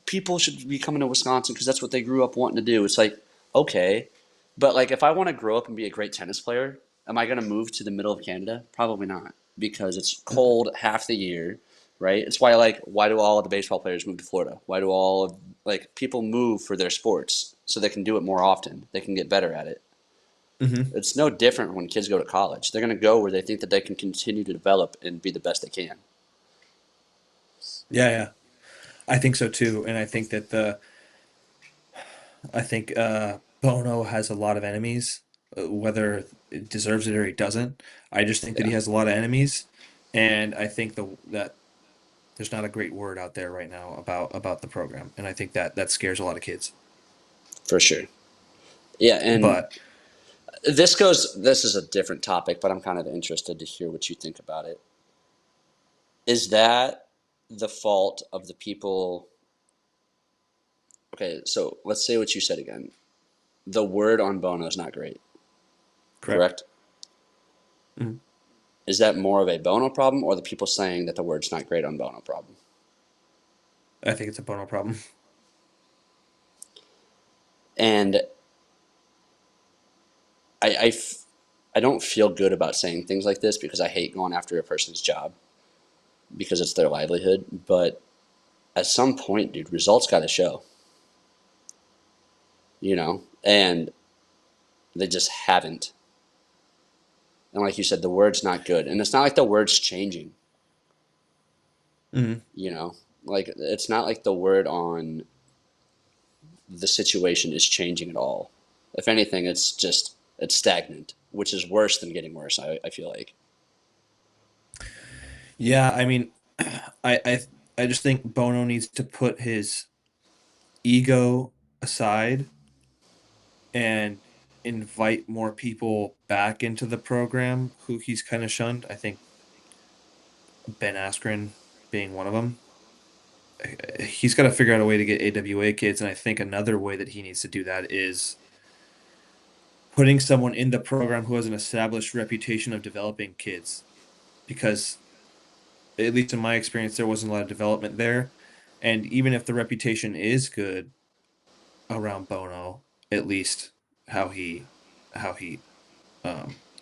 [SPEAKER 2] people should be coming to Wisconsin because that's what they grew up wanting to do. It's like, okay, but like if I want to grow up and be a great tennis player, am I going to move to the middle of Canada? Probably not because it's
[SPEAKER 1] Mm-mm.
[SPEAKER 2] cold half the year, right? It's why like why do all of the baseball players move to Florida? Why do all of like people move for their sports so they can do it more often? They can get better at it.
[SPEAKER 1] Mm-hmm.
[SPEAKER 2] It's no different when kids go to college. They're going to go where they think that they can continue to develop and be the best they can.
[SPEAKER 1] Yeah, yeah. I think so too. And I think Bono has a lot of enemies, whether it deserves it or he doesn't. I just think that
[SPEAKER 2] Yeah,
[SPEAKER 1] he has a lot of enemies, and I think that there's not a great word out there right now about the program, and I think that scares a lot of kids.
[SPEAKER 2] for sure. Yeah, and
[SPEAKER 1] But
[SPEAKER 2] this is a different topic, but I'm kind of interested to hear what you think about it. Is that the fault of the people? Okay, so let's say what you said again. The word on Bono is not great,
[SPEAKER 1] correct.
[SPEAKER 2] correct?
[SPEAKER 1] Mhm.
[SPEAKER 2] Is that more of a Bono problem or the people saying that the word's not great on Bono problem?
[SPEAKER 1] I think it's a Bono problem.
[SPEAKER 2] And I, I, I don't feel good about saying things like this because I hate going after a person's job because it's their livelihood. But at some point, dude, results got to show, and they just haven't. And like you said, the word's not good. And it's not like the word's changing,
[SPEAKER 1] Mhm.
[SPEAKER 2] you know? Like it's not like the word on the situation is changing at all. If anything, it's stagnant, which is worse than getting worse, I feel like.
[SPEAKER 1] Yeah, I mean, I just think Bono needs to put his ego aside and invite more people back into the program who he's kind of shunned. I think Ben Askren being one of them. He's got to figure out a way to get AWA kids, and I think another way that he needs to do that is putting someone in the program who has an established reputation of developing kids. Because at least in my experience, there wasn't a lot of development there, and even if the reputation is good around Bono, at least how he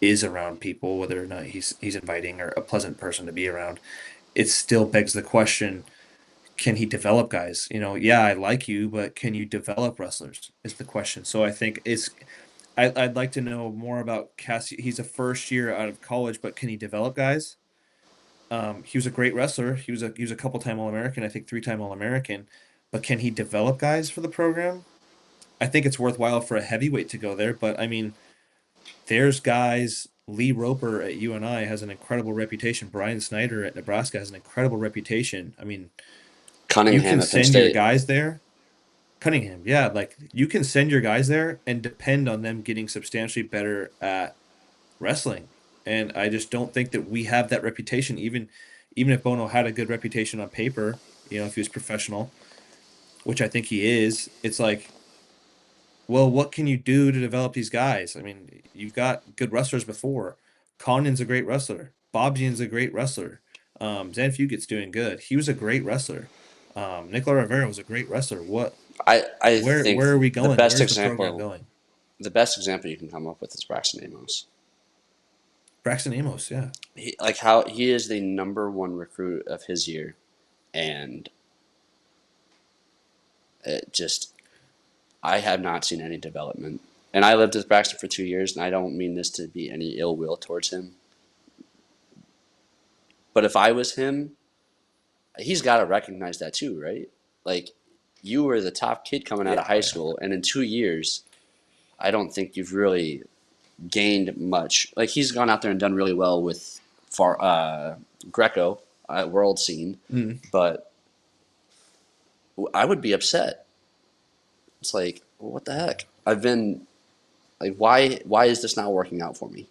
[SPEAKER 1] is around people, whether or not he's inviting or a pleasant person to be around, it still begs the question, can he develop guys? Yeah, I like you, but can you develop wrestlers is the question. So I think I'd like to know more about Cassie. He's a first year out of college, but can he develop guys? He was a great wrestler. He was a couple time All American, I think 3-time All American. But can he develop guys for the program? I think it's worthwhile for a heavyweight to go there, but I mean, there's guys. Lee Roper at UNI has an incredible reputation. Brian Snyder at Nebraska has an incredible reputation. I mean, you
[SPEAKER 2] Cunningham
[SPEAKER 1] can
[SPEAKER 2] at Penn
[SPEAKER 1] send your
[SPEAKER 2] State.
[SPEAKER 1] guys there. Cunningham, yeah, like you can send your guys there and depend on them getting substantially better at wrestling. And I just don't think that we have that reputation. Even if Bono had a good reputation on paper, if he was professional, which I think he is, it's like, well, what can you do to develop these guys? I mean, you've got good wrestlers before. Condon's a great wrestler. Bobzian's a great wrestler. Zan Fuget's doing good. He was a great wrestler. Nicola Rivera was a great wrestler.
[SPEAKER 2] I
[SPEAKER 1] Where
[SPEAKER 2] think
[SPEAKER 1] are we going? Where's the program going?
[SPEAKER 2] the best example you can come up with is Braxton Amos.
[SPEAKER 1] Braxton Amos, yeah.
[SPEAKER 2] Like how he is the number one recruit of his year, and it just I have not seen any development. And I lived with Braxton for 2 years, and I don't mean this to be any ill will towards him. But if I was him, he's got to recognize that too, right? Like, you were the top kid coming out
[SPEAKER 1] Yeah,
[SPEAKER 2] of high
[SPEAKER 1] oh yeah.
[SPEAKER 2] school, and in 2 years, I don't think you've really gained much. Like, he's gone out there and done really well with Greco world scene,
[SPEAKER 1] Mm.
[SPEAKER 2] but I would be upset. It's like, well, what the heck? I've been like, why is this not working out for me?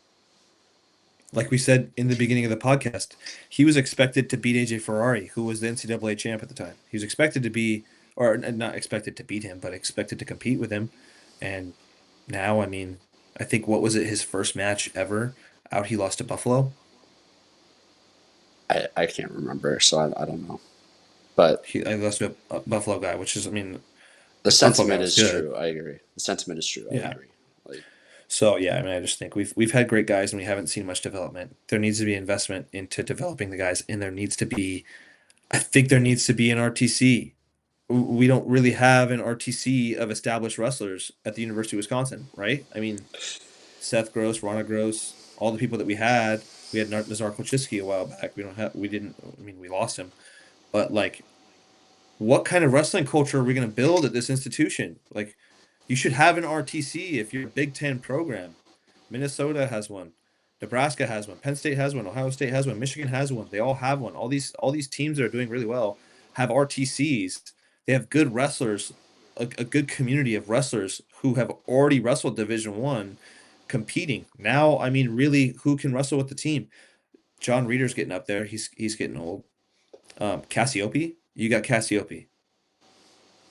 [SPEAKER 1] Like we said in the beginning of the podcast, he was expected to beat AJ Ferrari, who was the NCAA champ at the time. He was expected to be, or not expected to beat him, but expected to compete with him. And now, I mean, I think what was it, his first match ever out, he lost to Buffalo.
[SPEAKER 2] I can't remember, so I don't know. But
[SPEAKER 1] I lost to a Buffalo guy, which is, I mean,
[SPEAKER 2] the
[SPEAKER 1] the Buffalo guy
[SPEAKER 2] sentiment
[SPEAKER 1] was
[SPEAKER 2] is
[SPEAKER 1] good.
[SPEAKER 2] true. I agree. The sentiment is true. I
[SPEAKER 1] Yeah.
[SPEAKER 2] agree. Like,
[SPEAKER 1] So yeah, I mean, I just think we've had great guys and we haven't seen much development. There needs to be investment into developing the guys, and there needs to be, I think there needs to be an RTC. We don't really have an RTC of established wrestlers at the University of Wisconsin, right? I mean, Seth Gross, Rana Gross, all the people that we had Nazar Kolchiski a while back. We didn't, I mean, we lost him, but like, what kind of wrestling culture are we going to build at this institution? Like, you should have an RTC if you're a Big Ten program. Minnesota has one. Nebraska has one. Penn State has one. Ohio State has one. Michigan has one. They all have one. All these teams that are doing really well have RTCs. They have good wrestlers, a good community of wrestlers who have already wrestled Division One, competing. Now, I mean, really, who can wrestle with the team? John Reeder's getting up there. He's getting old. Cassiope, you got Cassiope.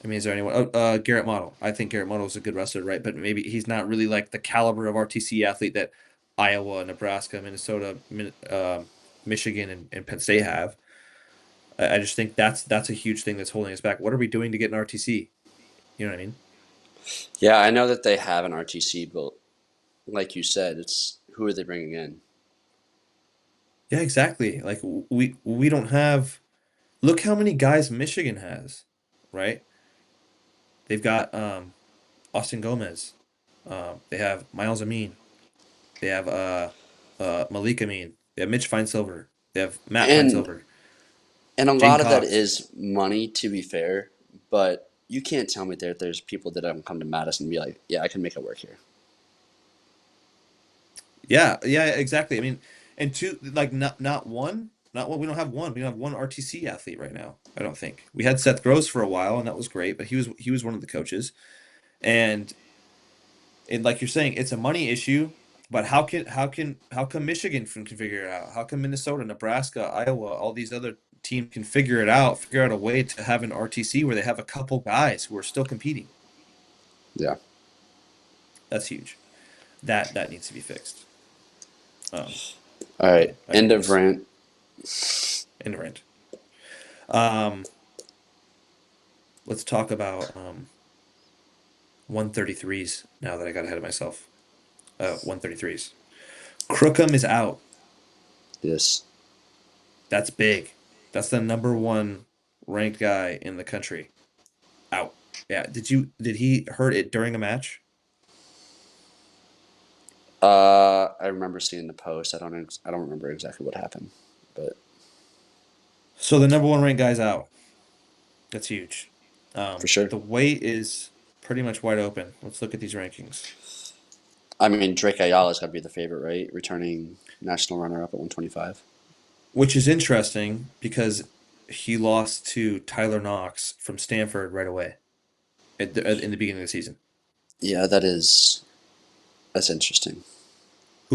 [SPEAKER 1] I mean, is there anyone? Oh, Garrett Model. I think Garrett Model is a good wrestler, right? But maybe he's not really like the caliber of RTC athlete that Iowa, Nebraska, Minnesota, Michigan, and Penn State have. I just think that's a huge thing that's holding us back. What are we doing to get an RTC? You know what I mean?
[SPEAKER 2] yeah, I know that they have an RTC, but like you said, it's who are they bringing in?
[SPEAKER 1] Yeah, exactly. Like we don't have. Look how many guys Michigan has, right? They've got Austin Gomez. They have Miles Amin. They have Malik Amin. They have Mitch Feinsilver. They have Matt
[SPEAKER 2] And
[SPEAKER 1] Feinsilver.
[SPEAKER 2] and a
[SPEAKER 1] Jane
[SPEAKER 2] lot of that
[SPEAKER 1] Cox.
[SPEAKER 2] is money, to be fair. But you can't tell me that there's people that don't come to Madison and be like, yeah, I can make it work here.
[SPEAKER 1] Yeah, yeah, exactly. I mean, and two, like not one. We don't have one. We don't have one RTC athlete right now. I don't think we had Seth Gross for a while, and that was great. But he was one of the coaches, and like you're saying, it's a money issue. But how come Michigan can figure it out? How come Minnesota, Nebraska, Iowa, all these other teams can figure out a way to have an RTC where they have a couple guys who are still competing?
[SPEAKER 2] Yeah.
[SPEAKER 1] That's huge. That needs to be fixed.
[SPEAKER 2] All right. End of
[SPEAKER 1] Anyways,
[SPEAKER 2] rant.
[SPEAKER 1] end rant. Um, let's talk about 133s now that I got ahead of myself. 133s. Crookham is out.
[SPEAKER 2] Yes.
[SPEAKER 1] That's big. That's the number one ranked guy in the country. Out. Yeah. Did he hurt it during a match?
[SPEAKER 2] I remember seeing the post. I don't remember exactly what happened, but
[SPEAKER 1] So the number one ranked guy's out. That's huge.
[SPEAKER 2] for sure.
[SPEAKER 1] The weight is pretty much wide open. Let's look at these rankings.
[SPEAKER 2] I mean, Drake Ayala's got to be the favorite, right? Returning national runner-up at 125.
[SPEAKER 1] Which is interesting because he lost to Tyler Knox from Stanford right away in the beginning of the season,
[SPEAKER 2] Yeah, that's interesting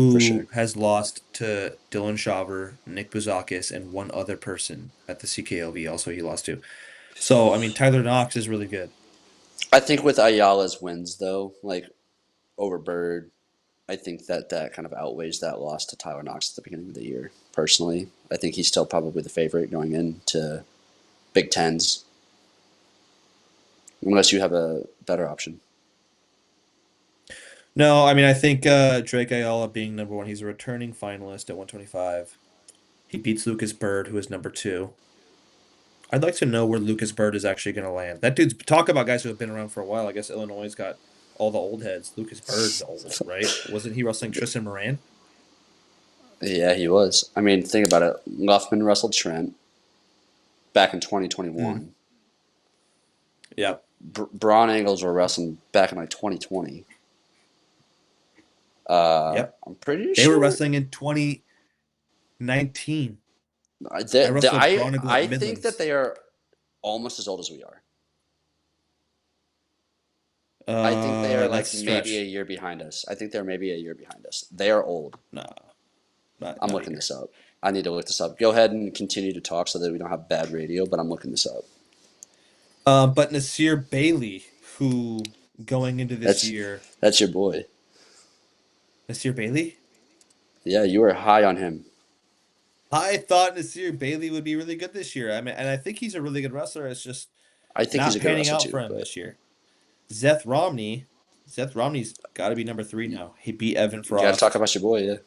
[SPEAKER 2] for sure.
[SPEAKER 1] who has lost to Dylan Shaver, Nick Buzakis, and one other person at the CKLV also he lost to. So, I mean, Tyler Knox is really good.
[SPEAKER 2] I think with Ayala's wins though, like over Bird, I think that that kind of outweighs that loss to Tyler Knox at the beginning of the year. Personally, I think he's still probably the favorite going into Big Tens, unless you have a better option.
[SPEAKER 1] No, I mean, I think Drake Ayala being number one, he's a returning finalist at 125. He beats Lucas Bird, who is number two. I'd like to know where Lucas Bird is actually going to land. That dude's talk about guys who have been around for a while. I guess Illinois' got all the old heads. Lucas Bird's old, right? Wasn't he wrestling Tristan Moran?
[SPEAKER 2] Yeah, he was. I mean, think about it. Luffman wrestled Trent back in
[SPEAKER 1] Mm.
[SPEAKER 2] 2021.
[SPEAKER 1] Yep.
[SPEAKER 2] Braun Angles were wrestling back in like 2020.
[SPEAKER 1] Yep.
[SPEAKER 2] I'm pretty
[SPEAKER 1] They were
[SPEAKER 2] sure.
[SPEAKER 1] wrestling in 2019. I wrestled Braun Eagle at
[SPEAKER 2] I think that
[SPEAKER 1] Midlands.
[SPEAKER 2] they are almost as old as we are. I think they are like
[SPEAKER 1] That's a
[SPEAKER 2] maybe a
[SPEAKER 1] stretch.
[SPEAKER 2] year behind us. I think they're maybe a year behind us. They are old.
[SPEAKER 1] Nah,
[SPEAKER 2] I'm
[SPEAKER 1] not a
[SPEAKER 2] looking
[SPEAKER 1] year.
[SPEAKER 2] this up. I need to look this up. Go ahead and continue to talk so that we don't have bad radio, but I'm looking this up.
[SPEAKER 1] But Nasir Bailey, who going into this
[SPEAKER 2] That's
[SPEAKER 1] year,
[SPEAKER 2] that's your boy.
[SPEAKER 1] Nasir Bailey.
[SPEAKER 2] Yeah, you were high on him.
[SPEAKER 1] I thought Nasir Bailey would be really good this year. I mean, and I think he's a really good wrestler. It's just
[SPEAKER 2] I think he's
[SPEAKER 1] not
[SPEAKER 2] a good
[SPEAKER 1] panning
[SPEAKER 2] wrestler
[SPEAKER 1] out for
[SPEAKER 2] too,
[SPEAKER 1] him
[SPEAKER 2] but
[SPEAKER 1] this year. Zeth Romney, Zeth Romney's got to be number three
[SPEAKER 2] you,
[SPEAKER 1] now. He beat Evan
[SPEAKER 2] you got to talk
[SPEAKER 1] Frost.
[SPEAKER 2] about your boy. Yeah,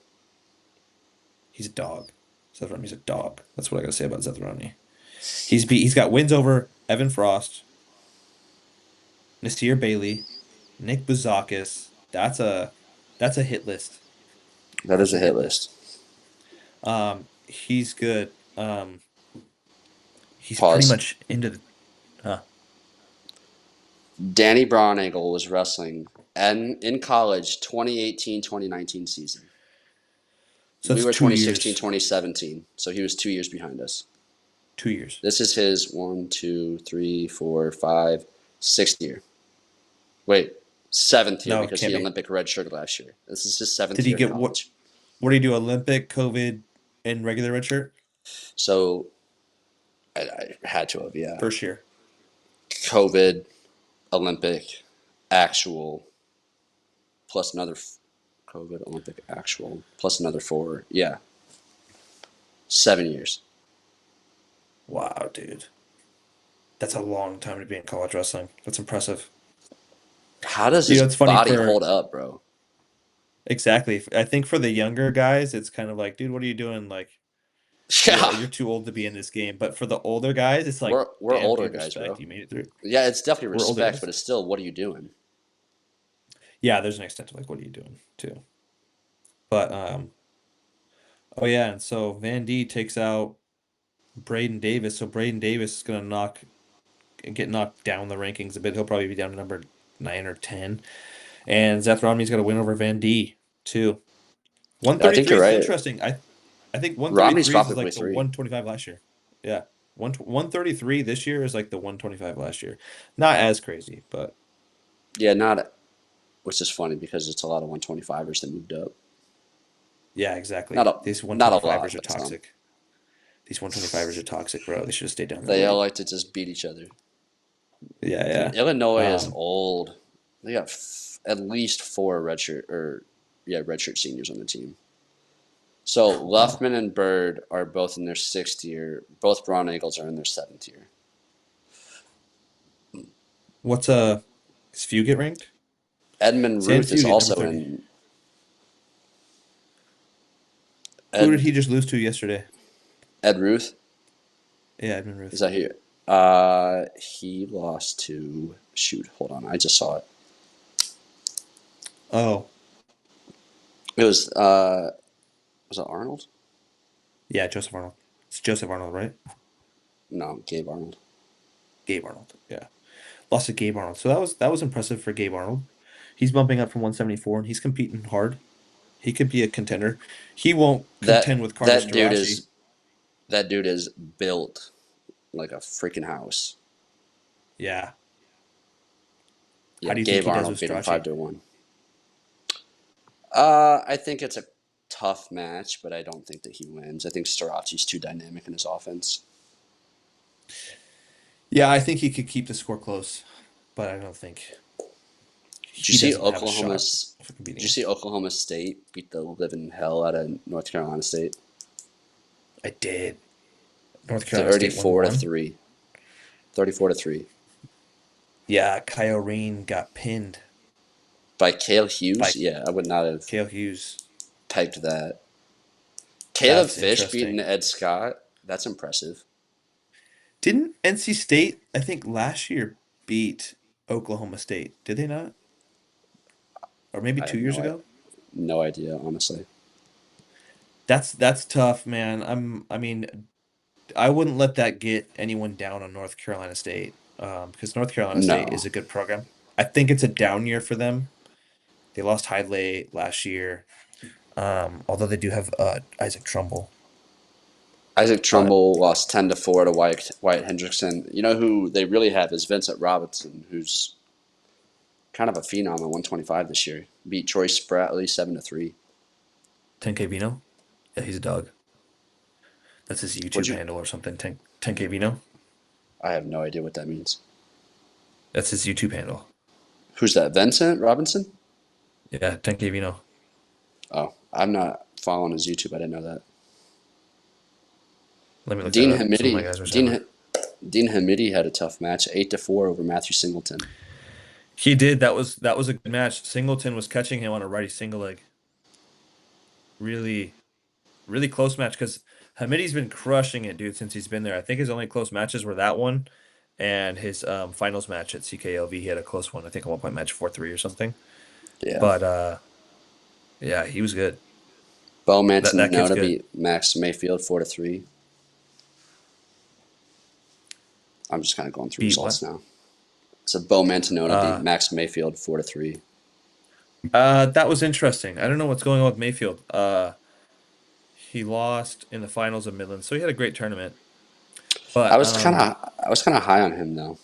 [SPEAKER 1] He's a dog. Zeth Romney's a dog. That's what I got to say about Zeth Romney. He's got wins over Evan Frost, Nasir Bailey, Nick Buzakis. That's a hit list.
[SPEAKER 2] that is
[SPEAKER 1] That's
[SPEAKER 2] a
[SPEAKER 1] a
[SPEAKER 2] hit
[SPEAKER 1] hit
[SPEAKER 2] list.
[SPEAKER 1] list. He's good. He's pretty
[SPEAKER 2] Pause.
[SPEAKER 1] much into the
[SPEAKER 2] Danny Brownagle was wrestling and in college 2018-2019 season.
[SPEAKER 1] so
[SPEAKER 2] We
[SPEAKER 1] that's
[SPEAKER 2] were
[SPEAKER 1] two
[SPEAKER 2] 2016,
[SPEAKER 1] years.
[SPEAKER 2] 2017, so he was 2 years behind us.
[SPEAKER 1] 2 years.
[SPEAKER 2] This is his one, two, three, four, five, sixth year. Wait, seventh year
[SPEAKER 1] No, it
[SPEAKER 2] because
[SPEAKER 1] can't
[SPEAKER 2] he
[SPEAKER 1] be.
[SPEAKER 2] Olympic redshirted last year. This is his
[SPEAKER 1] Did
[SPEAKER 2] seventh
[SPEAKER 1] he
[SPEAKER 2] year in
[SPEAKER 1] get what?
[SPEAKER 2] college.
[SPEAKER 1] What did he do? Olympic, COVID, and regular red shirt?
[SPEAKER 2] So I had to have, yeah.
[SPEAKER 1] First year.
[SPEAKER 2] COVID, Olympic, actual, plus another COVID, Olympic, actual, plus another four. Yeah, 7 years.
[SPEAKER 1] Wow, dude. That's a long time to be in college wrestling. That's impressive.
[SPEAKER 2] How does
[SPEAKER 1] You
[SPEAKER 2] his
[SPEAKER 1] know, it's funny
[SPEAKER 2] body
[SPEAKER 1] for
[SPEAKER 2] hold up, bro?
[SPEAKER 1] exactly. I think for the younger guys, it's kind of like, dude, what are you doing? Like,
[SPEAKER 2] Yeah,
[SPEAKER 1] you're too old to be in this game. But for the older guys, it's like,
[SPEAKER 2] we're
[SPEAKER 1] damn,
[SPEAKER 2] older
[SPEAKER 1] dude,
[SPEAKER 2] guys,
[SPEAKER 1] respect.
[SPEAKER 2] bro.
[SPEAKER 1] You made it through.
[SPEAKER 2] Yeah, it's definitely
[SPEAKER 1] We're older
[SPEAKER 2] respect, but
[SPEAKER 1] guys.
[SPEAKER 2] it's still, what are you doing?
[SPEAKER 1] Yeah, there's an extent to like, what are you doing too? But oh yeah, and so Van D takes out Braden Davis. So Braden Davis is gonna get knocked down the rankings a bit. He'll probably be down to number 9 or 10. And Seth Romney's got a win over Van D too.
[SPEAKER 2] I think
[SPEAKER 1] 133
[SPEAKER 2] you're
[SPEAKER 1] is
[SPEAKER 2] right.
[SPEAKER 1] interesting. I think
[SPEAKER 2] Romney's
[SPEAKER 1] 133 is
[SPEAKER 2] probably
[SPEAKER 1] like the
[SPEAKER 2] three.
[SPEAKER 1] 125 last year. Yeah. 133 this year is like the 125 last year. Not as crazy, but
[SPEAKER 2] Yeah, not, which is funny because it's a lot of 125ers that moved up.
[SPEAKER 1] yeah,
[SPEAKER 2] Not
[SPEAKER 1] exactly.
[SPEAKER 2] a
[SPEAKER 1] These
[SPEAKER 2] not a
[SPEAKER 1] 125ers
[SPEAKER 2] lot,
[SPEAKER 1] are
[SPEAKER 2] but some.
[SPEAKER 1] toxic. These 125ers are toxic, bro. They should have stayed down the
[SPEAKER 2] They all
[SPEAKER 1] road.
[SPEAKER 2] like to just beat each other.
[SPEAKER 1] Yeah,
[SPEAKER 2] Dude, Illinois
[SPEAKER 1] yeah.
[SPEAKER 2] is old. They got at least four redshirt or yeah redshirt seniors on the team. So
[SPEAKER 1] Wow.
[SPEAKER 2] Luffman and Bird are both in their sixth year. Both Brown Eagles are in their seventh year.
[SPEAKER 1] What's Does Few get ranked?
[SPEAKER 2] Edmund
[SPEAKER 1] San
[SPEAKER 2] Ruth is
[SPEAKER 1] Few get number
[SPEAKER 2] also
[SPEAKER 1] 30.
[SPEAKER 2] in.
[SPEAKER 1] Who did
[SPEAKER 2] Ed
[SPEAKER 1] he just lose to yesterday?
[SPEAKER 2] Ed Ruth,
[SPEAKER 1] Yeah, Edmund
[SPEAKER 2] is
[SPEAKER 1] Ruth.
[SPEAKER 2] that here? He lost to, shoot. Hold on, I just saw it.
[SPEAKER 1] Oh,
[SPEAKER 2] It was it Arnold?
[SPEAKER 1] yeah, Joseph Arnold. It's Joseph Arnold, right?
[SPEAKER 2] No, Gabe Arnold.
[SPEAKER 1] Gabe Arnold. Yeah. Lost to Gabe Arnold. So that was impressive for Gabe Arnold. He's bumping up from 174 and he's competing hard. He could be a contender. He won't contend
[SPEAKER 2] That
[SPEAKER 1] with Carter
[SPEAKER 2] that dude
[SPEAKER 1] Starachi.
[SPEAKER 2] is that dude is built like a freaking house.
[SPEAKER 1] Yeah. How
[SPEAKER 2] Yeah,
[SPEAKER 1] do you think
[SPEAKER 2] Gabe
[SPEAKER 1] he does
[SPEAKER 2] Arnold
[SPEAKER 1] with
[SPEAKER 2] beat him five
[SPEAKER 1] Strachey?
[SPEAKER 2] to one. I think it's a tough match, but I don't think that he wins. I think Starachi's too dynamic in his offense.
[SPEAKER 1] Yeah, I think he could keep the score close, but I don't think
[SPEAKER 2] Did you
[SPEAKER 1] he
[SPEAKER 2] see
[SPEAKER 1] doesn't have a
[SPEAKER 2] Oklahoma?
[SPEAKER 1] shot for
[SPEAKER 2] Did
[SPEAKER 1] beating
[SPEAKER 2] you
[SPEAKER 1] him.
[SPEAKER 2] see Oklahoma State beat the living hell out of North Carolina State?
[SPEAKER 1] I did. North Carolina State won
[SPEAKER 2] 34 to
[SPEAKER 1] one.
[SPEAKER 2] 3. 34 to 3
[SPEAKER 1] Yeah, Kyle Rain got pinned
[SPEAKER 2] by Cale Hughes.
[SPEAKER 1] by
[SPEAKER 2] Yeah, I would not have
[SPEAKER 1] Cale Hughes.
[SPEAKER 2] pegged that. Caleb
[SPEAKER 1] That's
[SPEAKER 2] Fish beating
[SPEAKER 1] interesting.
[SPEAKER 2] Ed Scott. That's impressive.
[SPEAKER 1] Didn't NC State, I think last year, beat Oklahoma State? Did they not? Or maybe
[SPEAKER 2] I
[SPEAKER 1] two
[SPEAKER 2] have
[SPEAKER 1] years ago?
[SPEAKER 2] no idea, honestly.
[SPEAKER 1] That's tough, man. I mean, I wouldn't let that get anyone down on North Carolina State, because North Carolina State
[SPEAKER 2] No,
[SPEAKER 1] is a good program. I think it's a down year for them. They lost Hidlay last year, although they do have Isaac Trumbull.
[SPEAKER 2] Isaac
[SPEAKER 1] But
[SPEAKER 2] Trumbull lost 10 to 4 to Wyatt Hendrickson. You know who they really have is Vincent Robinson, who's kind of a phenom at 125 this year. Beat Troy Spratley 7 to 3.
[SPEAKER 1] 10K Vino, yeah, he's a dog. That's his
[SPEAKER 2] Would
[SPEAKER 1] YouTube
[SPEAKER 2] you?
[SPEAKER 1] handle or something. 10K Vino,
[SPEAKER 2] I have no idea what that means.
[SPEAKER 1] that's his YouTube handle.
[SPEAKER 2] Who's that? Vincent Robinson?
[SPEAKER 1] Yeah, 10K Vino.
[SPEAKER 2] Oh, I'm not following his YouTube. I didn't know that.
[SPEAKER 1] Let me look that
[SPEAKER 2] Dean
[SPEAKER 1] up. Some of my
[SPEAKER 2] Hamidi,
[SPEAKER 1] guys are saying that.
[SPEAKER 2] Dean Hamidi had a tough match, 8-4 over Matthew Singleton.
[SPEAKER 1] He did. That was a good match. Singleton was catching him on a righty single leg. Really, really close match because Hamidi's been crushing it, dude, since he's been there. I think his only close matches were that one and his finals match at CKLV. He had a close one. I think a 1 point match 4-3 or something.
[SPEAKER 2] Yeah.
[SPEAKER 1] But yeah, he was good.
[SPEAKER 2] Bo
[SPEAKER 1] That kid's
[SPEAKER 2] Mantanota
[SPEAKER 1] good.
[SPEAKER 2] beat Max Mayfield 4-3. I'm just kind of going through
[SPEAKER 1] Beat
[SPEAKER 2] results
[SPEAKER 1] what?
[SPEAKER 2] now. So Bo Mantanota beat
[SPEAKER 1] Uh
[SPEAKER 2] Max Mayfield 4-3.
[SPEAKER 1] that was interesting. I don't know what's going on with Mayfield. He lost in the finals of Midland, so he had a great tournament. But
[SPEAKER 2] I was kind of high on him though.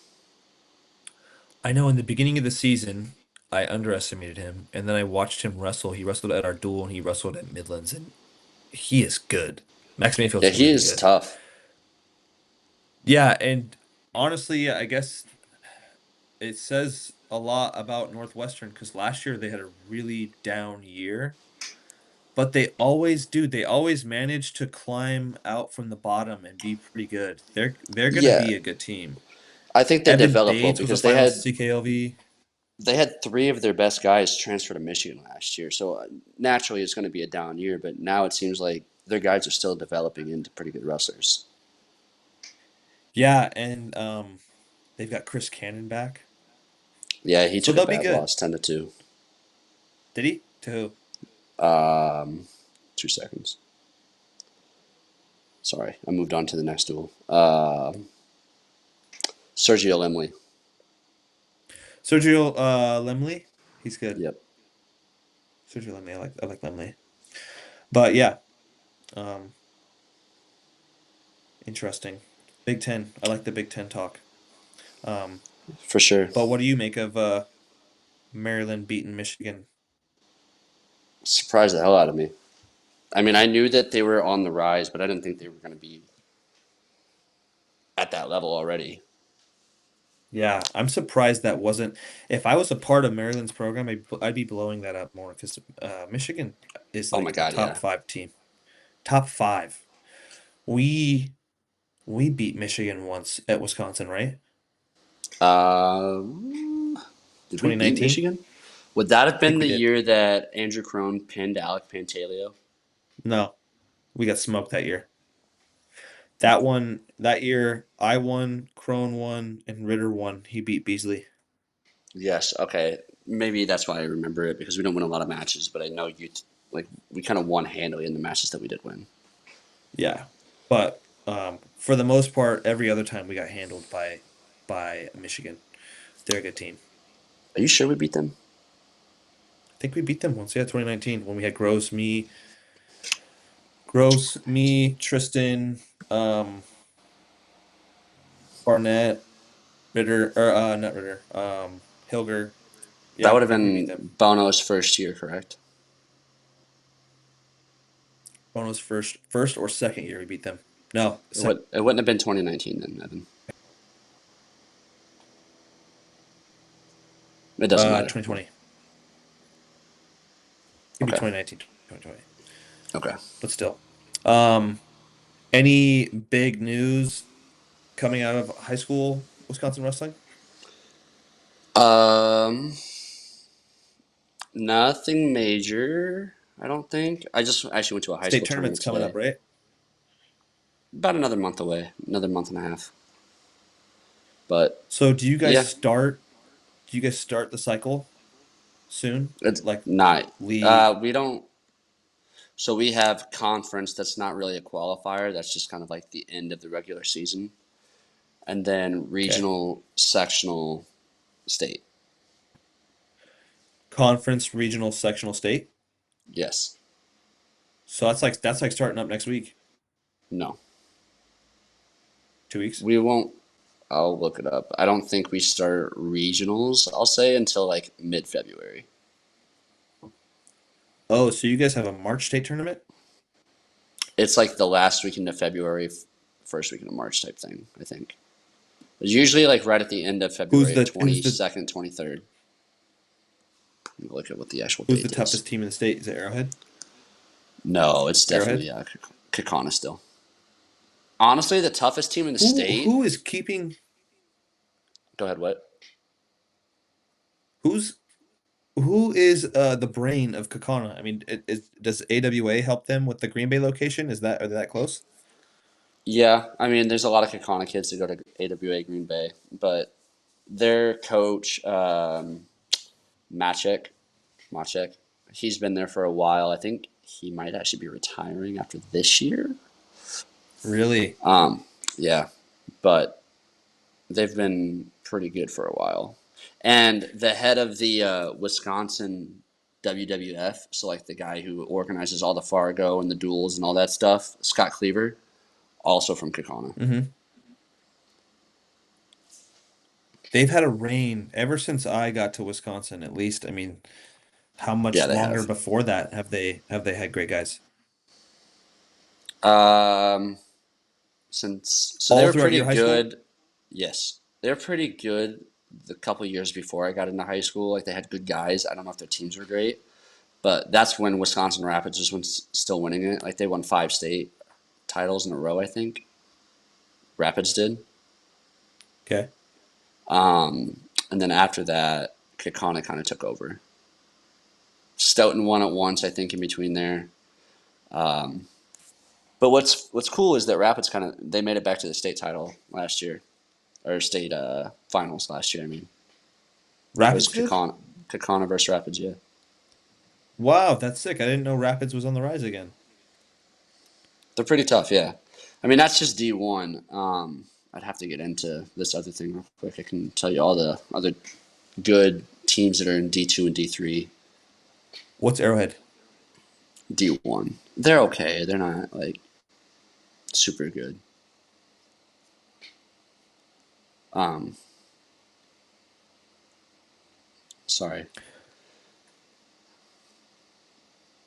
[SPEAKER 1] I know in the beginning of the season, I underestimated him, and then I watched him wrestle. He wrestled at our duel, and he wrestled at Midlands, and he is good. Max
[SPEAKER 2] Yeah,
[SPEAKER 1] Mayfield's
[SPEAKER 2] he
[SPEAKER 1] really
[SPEAKER 2] is
[SPEAKER 1] good.
[SPEAKER 2] tough.
[SPEAKER 1] Yeah, and honestly, I guess it says a lot about Northwestern because last year they had a really down year, but they always do. They always manage to climb out from the bottom and be pretty good. They're gonna
[SPEAKER 2] Yeah,
[SPEAKER 1] be a good team.
[SPEAKER 2] I think they
[SPEAKER 1] Evan
[SPEAKER 2] develop well
[SPEAKER 1] Bates was a
[SPEAKER 2] because
[SPEAKER 1] finals CKLV.
[SPEAKER 2] they had three of their best guys transfer to Michigan last year. So naturally, it's going to be a down year. But now it seems like their guys are still developing into pretty good wrestlers.
[SPEAKER 1] Yeah, and they've got Chris Cannon back.
[SPEAKER 2] Yeah, he
[SPEAKER 1] So
[SPEAKER 2] took a
[SPEAKER 1] they'll be
[SPEAKER 2] bad
[SPEAKER 1] good.
[SPEAKER 2] loss, 10-2.
[SPEAKER 1] Did he? To who?
[SPEAKER 2] Um, 2 seconds. Sorry, I moved on to the next duel. Sergio Lemley.
[SPEAKER 1] Sergio Lemley. He's good.
[SPEAKER 2] Yep,
[SPEAKER 1] Sergio Lemley. I like Lemley. But yeah, um, interesting. Big Ten. I like the Big Ten talk. Um,
[SPEAKER 2] for sure.
[SPEAKER 1] but what do you make of Maryland beating Michigan?
[SPEAKER 2] Surprised the hell out of me. I mean, I knew that they were on the rise, but I didn't think they were going to be at that level already.
[SPEAKER 1] Yeah, I'm surprised that wasn't. If I was a part of Maryland's program, I'd be blowing that up more because Michigan is
[SPEAKER 2] Oh my
[SPEAKER 1] like a
[SPEAKER 2] God,
[SPEAKER 1] top
[SPEAKER 2] yeah.
[SPEAKER 1] five team. Top five. We we beat Michigan once at Wisconsin, right?
[SPEAKER 2] Did we beat
[SPEAKER 1] 2019?
[SPEAKER 2] Michigan? Would that have
[SPEAKER 1] I think
[SPEAKER 2] been
[SPEAKER 1] we
[SPEAKER 2] the
[SPEAKER 1] did.
[SPEAKER 2] year that Andrew Crone pinned Alec Pantaleo?
[SPEAKER 1] No, we got smoked that year. That one, that year, I won, Crone won, and Ritter won. He beat Beasley.
[SPEAKER 2] Yes. Okay. Maybe that's why I remember it because we don't win a lot of matches, but I know like we kind of won handily in the matches that we did win.
[SPEAKER 1] Yeah, but for the most part, every other time we got handled by Michigan. They're a good team.
[SPEAKER 2] Are you sure we beat them?
[SPEAKER 1] I think we beat them once, yeah, 2019 when we had Gross, me, Tristan, um, Barnett, Ritter, or not Ritter, Hilger.
[SPEAKER 2] That
[SPEAKER 1] Yeah,
[SPEAKER 2] would
[SPEAKER 1] I
[SPEAKER 2] have
[SPEAKER 1] think we beat them.
[SPEAKER 2] been Bono's first year, correct?
[SPEAKER 1] Bono's first or second year we beat them. No, second.
[SPEAKER 2] It wouldn't have been 2019 then, Evan. It doesn't matter.
[SPEAKER 1] 2020. Could be
[SPEAKER 2] Okay.
[SPEAKER 1] 2019, 2020.
[SPEAKER 2] Okay.
[SPEAKER 1] But still. Um, any big news coming out of high school Wisconsin wrestling?
[SPEAKER 2] Um, Nothing major. I don't think. I just actually went to a high
[SPEAKER 1] State
[SPEAKER 2] school
[SPEAKER 1] tournament's
[SPEAKER 2] tournament
[SPEAKER 1] coming
[SPEAKER 2] today.
[SPEAKER 1] up, right?
[SPEAKER 2] About another month away. Another month and a half. But
[SPEAKER 1] So
[SPEAKER 2] yeah,
[SPEAKER 1] do you guys start the cycle soon?
[SPEAKER 2] it's
[SPEAKER 1] Like
[SPEAKER 2] not.
[SPEAKER 1] league.
[SPEAKER 2] We don't. So we have conference that's not really a qualifier. That's just kind of like the end of the regular season, and then
[SPEAKER 1] Okay.
[SPEAKER 2] regional, sectional, state.
[SPEAKER 1] Conference, regional, sectional, state.
[SPEAKER 2] Yes.
[SPEAKER 1] So that's like starting up next week.
[SPEAKER 2] No.
[SPEAKER 1] 2 weeks.
[SPEAKER 2] We won't. I'll look it up. I don't think we start regionals. I'll say until like mid-February.
[SPEAKER 1] Oh, so you guys have a March state tournament?
[SPEAKER 2] It's like the last weekend of February, first weekend of March type thing. I think it's usually like right at the end of
[SPEAKER 1] Who's
[SPEAKER 2] February,
[SPEAKER 1] the who's the
[SPEAKER 2] 22nd, 23rd. Look at what the actual
[SPEAKER 1] who's the
[SPEAKER 2] date is.
[SPEAKER 1] toughest team in the state? Is it Arrowhead?
[SPEAKER 2] No, it's
[SPEAKER 1] Arrowhead?
[SPEAKER 2] definitely Kakana still. Honestly, the toughest team in the
[SPEAKER 1] Who
[SPEAKER 2] state.
[SPEAKER 1] who is keeping
[SPEAKER 2] Go ahead. What?
[SPEAKER 1] who's who is the brain of Kakana? I mean, does AWA help them with the Green Bay location? Are they that close?
[SPEAKER 2] Yeah, I mean, there's a lot of Kakana kids that go to AWA Green Bay, but their coach, Machek, Machek, he's been there for a while. I think he might actually be retiring after this year.
[SPEAKER 1] Really?
[SPEAKER 2] Yeah, but they've been pretty good for a while. And the head of the Wisconsin WWF, so like the guy who organizes all the Fargo and the duels and all that stuff, Scott Cleaver, also from Kakana.
[SPEAKER 1] Hmm. They've had a reign ever since I got to Wisconsin, at least. I mean, how
[SPEAKER 2] Yeah,
[SPEAKER 1] much
[SPEAKER 2] they
[SPEAKER 1] longer
[SPEAKER 2] have.
[SPEAKER 1] before that have they had great guys?
[SPEAKER 2] Um, since so they
[SPEAKER 1] All
[SPEAKER 2] were
[SPEAKER 1] throughout
[SPEAKER 2] pretty
[SPEAKER 1] your high school?
[SPEAKER 2] good. Yes, they were pretty good the couple years before I got into high school. Like they had good guys. I don't know if their teams were great, but that's when Wisconsin Rapids was when still winning it. Like they won 5 state titles in a row, I think. Rapids did.
[SPEAKER 1] Okay.
[SPEAKER 2] And then after that, Kakana kind of took over. Stoughton won it once, I think, in between there. But what's cool is that Rapids kind of they made it back to the state title last year or state finals last year. I mean, it was
[SPEAKER 1] Rapids did?
[SPEAKER 2] Kakana versus Rapids. Yeah,
[SPEAKER 1] Wow, that's sick. I didn't know Rapids was on the rise again.
[SPEAKER 2] they're pretty tough. Yeah, I mean that's just D1. I'd have to get into this other thing real quick. I can tell you all the other good teams that are in D2 and D3.
[SPEAKER 1] What's Arrowhead?
[SPEAKER 2] D1. They're okay. They're not like super good. Um, Sorry.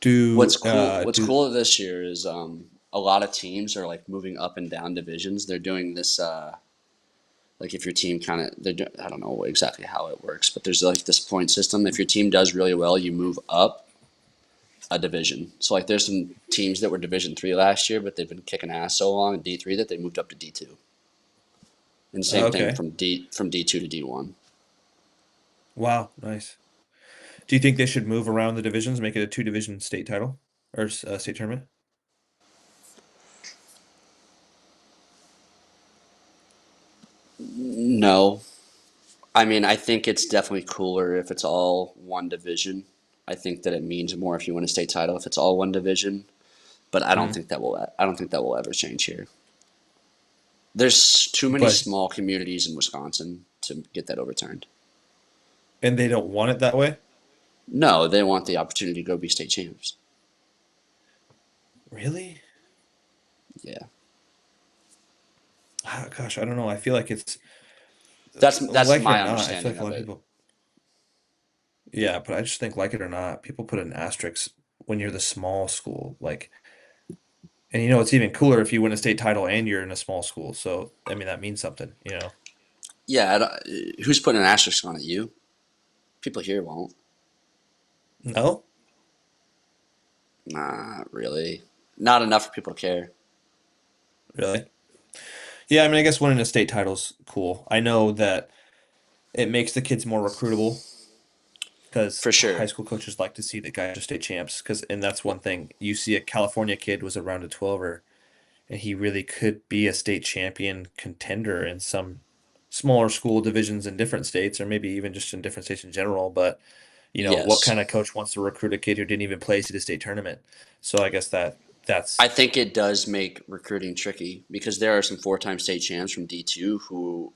[SPEAKER 1] Do
[SPEAKER 2] What's
[SPEAKER 1] do
[SPEAKER 2] cool this year is a lot of teams are like moving up and down divisions. They're doing this like if your team kind of I don't know exactly how it works, but there's like this point system. If your team does really well, you move up a division. So like there's some teams that were Division 3 last year, but they've been kicking ass so long in D3 that they moved up to D2. And same thing
[SPEAKER 1] okay.
[SPEAKER 2] from D2 to D1.
[SPEAKER 1] Wow, nice. Do you think they should move around the divisions, make it a two division state title or state tournament?
[SPEAKER 2] No, I mean, I think it's definitely cooler if it's all one division. I think that it means more if you win a state title if it's all one division. But I don't
[SPEAKER 1] Mm.
[SPEAKER 2] think that will. I don't think that will ever change here. There's too many
[SPEAKER 1] But
[SPEAKER 2] small communities in Wisconsin to get that overturned.
[SPEAKER 1] and they don't want it that way?
[SPEAKER 2] No, they want the opportunity to go be state champs.
[SPEAKER 1] Really?
[SPEAKER 2] Yeah,
[SPEAKER 1] Ah, gosh, I don't know. I feel like it's
[SPEAKER 2] that's
[SPEAKER 1] like it or
[SPEAKER 2] my
[SPEAKER 1] not. I feel
[SPEAKER 2] understanding
[SPEAKER 1] like a
[SPEAKER 2] of
[SPEAKER 1] lot of
[SPEAKER 2] it.
[SPEAKER 1] people, yeah, but I just think like it or not, people put an asterisk when you're the small school. Like, and it's even cooler if you win a state title and you're in a small school. So, I mean, that means something.
[SPEAKER 2] Yeah, who's putting an asterisk on it? You? People here won't.
[SPEAKER 1] No?
[SPEAKER 2] Not really. Not enough for people to care.
[SPEAKER 1] Really? Yeah, I mean, I guess winning a state title's cool. I know that it makes the kids more recruitable because
[SPEAKER 2] For
[SPEAKER 1] high
[SPEAKER 2] sure.
[SPEAKER 1] school coaches like to see the guys are state champs. And that's one thing. You see a California kid was a round of 12er, and he really could be a state champion contender in some smaller school divisions in different states, or maybe even just in different states in general. But what
[SPEAKER 2] Yes.
[SPEAKER 1] kind of coach wants to recruit a kid who didn't even play to the state tournament? So I guess that's
[SPEAKER 2] I think it does make recruiting tricky because there are some four-time state champs from D2 who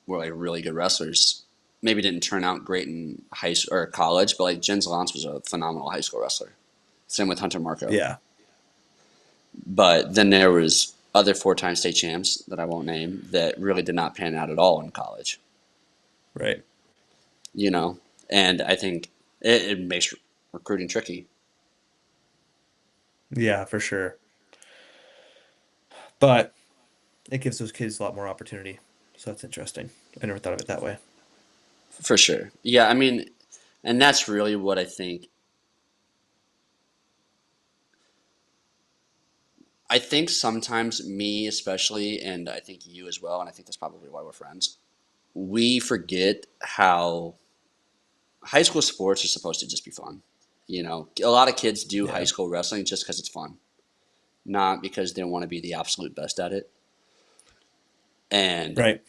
[SPEAKER 2] were like really good wrestlers. Maybe didn't turn out great in high school or college, but like Jens Lance was a phenomenal high school wrestler. Same with Hunter Marco.
[SPEAKER 1] yeah,
[SPEAKER 2] But then there was other four-time state champs that I won't name that really did not pan out at all in college.
[SPEAKER 1] right.
[SPEAKER 2] You know, and I think it makes recruiting tricky.
[SPEAKER 1] Yeah, for sure. But it gives those kids a lot more opportunity. So that's interesting. I never thought of it that way.
[SPEAKER 2] For sure. Yeah, I mean, and that's really what I think I think sometimes me especially, and I think you as well, and I think that's probably why we're friends. We forget how high school sports are supposed to just be fun. You know, a lot of kids do high
[SPEAKER 1] Yeah.
[SPEAKER 2] school wrestling just because it's fun, not because they want to be the absolute best at it. And
[SPEAKER 1] Right.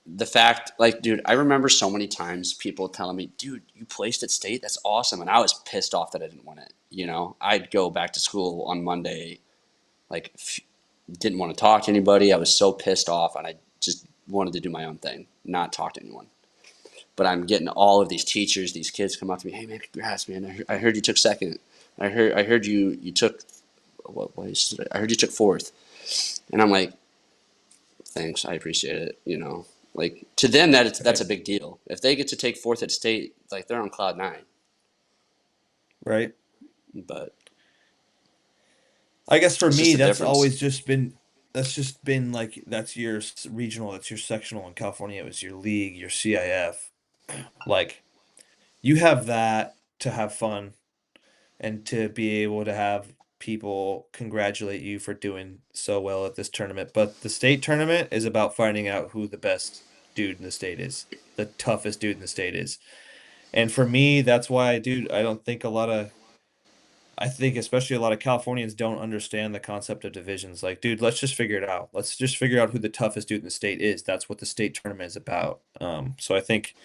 [SPEAKER 2] the fact, like, dude, I remember so many times people telling me, dude, you placed at state? That's awesome. And I was pissed off that I didn't win it. You know, I'd go back to school on Monday, like, didn't want to talk to anybody. I was so pissed off and I just wanted to do my own thing, not talk to anyone. But I'm getting all of these teachers, these kids come up to me, hey man, congrats, man. I heard you took second. I heard you took what place? I heard you took fourth. And I'm like, thanks, I appreciate it. You know, like to them that's a
[SPEAKER 1] Right.
[SPEAKER 2] big deal. If they get to take fourth at state, like they're on cloud nine.
[SPEAKER 1] Right.
[SPEAKER 2] But
[SPEAKER 1] I guess for
[SPEAKER 2] it's just
[SPEAKER 1] me,
[SPEAKER 2] a difference.
[SPEAKER 1] that's just been like that's your regional, that's your sectional in California. It was your league, your CIF. Like you have that to have fun and to be able to have people congratulate you for doing so well at this tournament. But the state tournament is about finding out who the best dude in the state is, the toughest dude in the state is. And for me, that's why, dude, I think especially a lot of Californians don't understand the concept of divisions. Like, dude, let's just figure it out. Let's just figure out who the toughest dude in the state is. That's what the state tournament is about. So I think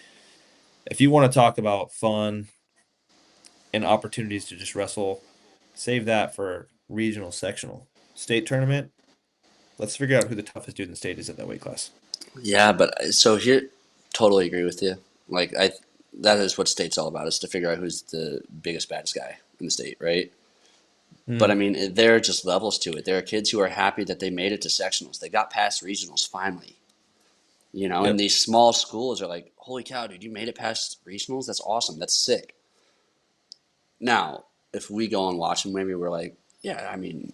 [SPEAKER 1] if you want to talk about fun and opportunities to just wrestle, save that for regional, sectional, state tournament. Let's figure out who the toughest dude in the state is at that weight class.
[SPEAKER 2] Yeah, but so here, totally agree with you. Like that is what state's all about, is to figure out who's the biggest baddest guy in the state, right? But I
[SPEAKER 1] Mm,
[SPEAKER 2] mean, there are just levels to it. There are kids who are happy that they made it to sectionals. They got past regionals finally. You know, and
[SPEAKER 1] yep.
[SPEAKER 2] these small schools are like, holy cow, dude, you made it past regionals? That's awesome. That's sick. Now, if we go and watch them, maybe we're like, yeah, I mean,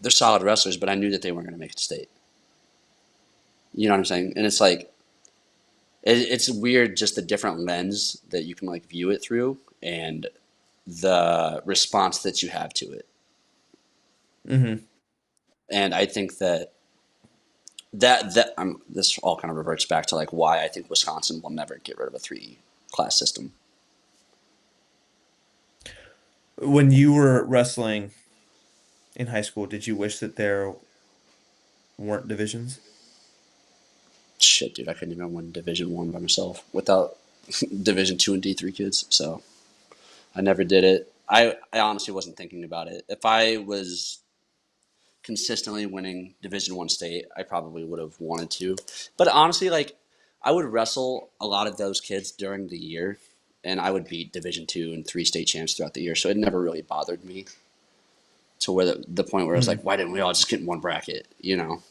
[SPEAKER 2] they're solid wrestlers, but I knew that they weren't going to make it to state. You know what I'm saying? And it's like, it's weird just the different lens that you can like view it through and the response that you have to it.
[SPEAKER 1] Hmm.
[SPEAKER 2] And I think that this all kind of reverts back to like why I think Wisconsin will never get rid of a three class system.
[SPEAKER 1] When you were wrestling in high school, did you wish that there weren't divisions?
[SPEAKER 2] Shit, dude, I couldn't even win Division One by myself without Division Two and D3 kids. So I never did it. I honestly wasn't thinking about it. If I was consistently winning Division One state, I probably would have wanted to. But honestly, like I would wrestle a lot of those kids during the year, and I would beat Division Two and three state champs throughout the year. So it never really bothered me to where the point where it's like,
[SPEAKER 1] Mm.
[SPEAKER 2] why didn't we all just get in one bracket? You know?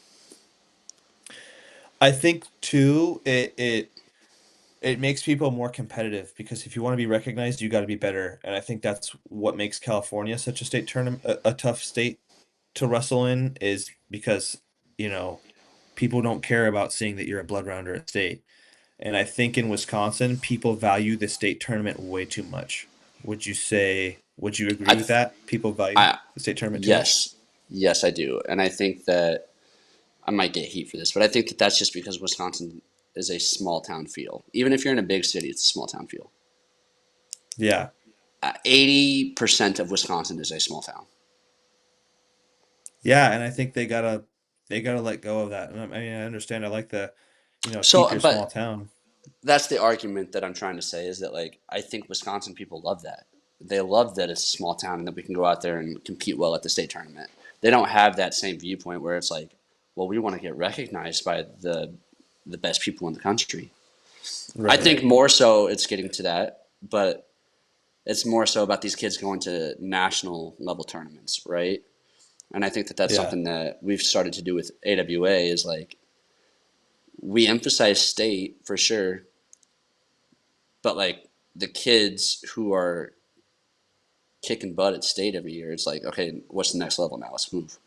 [SPEAKER 1] I think too, it makes people more competitive because if you want to be recognized, you got to be better. And I think that's what makes California such a state tournament, a tough state to wrestle in, is because, you know, people don't care about seeing that you're a blood rounder at state. And I think in Wisconsin, people value the state tournament way too much. Would you agree
[SPEAKER 2] I
[SPEAKER 1] with that? People value
[SPEAKER 2] I
[SPEAKER 1] the state tournament too much?
[SPEAKER 2] yes, yes, I do, and I think that I might get heat for this, but I think that that's just because Wisconsin is a small town feel. Even if you're in a big city, it's a small town feel.
[SPEAKER 1] Yeah.
[SPEAKER 2] 80% of Wisconsin is a small town.
[SPEAKER 1] Yeah, and I think they gotta let go of that. And I mean, I understand. I like keep
[SPEAKER 2] So,
[SPEAKER 1] your small
[SPEAKER 2] but
[SPEAKER 1] town.
[SPEAKER 2] that's the argument that I'm trying to say, is that like I think Wisconsin people love that. They love that it's a small town and that we can go out there and compete well at the state tournament. They don't have that same viewpoint where it's like, well, we want to get recognized by the best people in the country. I
[SPEAKER 1] Right,
[SPEAKER 2] think
[SPEAKER 1] right.
[SPEAKER 2] more so it's getting to that, but it's more so about these kids going to national level tournaments, right? And I think that that's
[SPEAKER 1] Yeah.
[SPEAKER 2] something that we've started to do with AWA, is like we emphasize state for sure, but like the kids who are kicking butt at state every year, it's like, okay, what's the next level now? Let's move.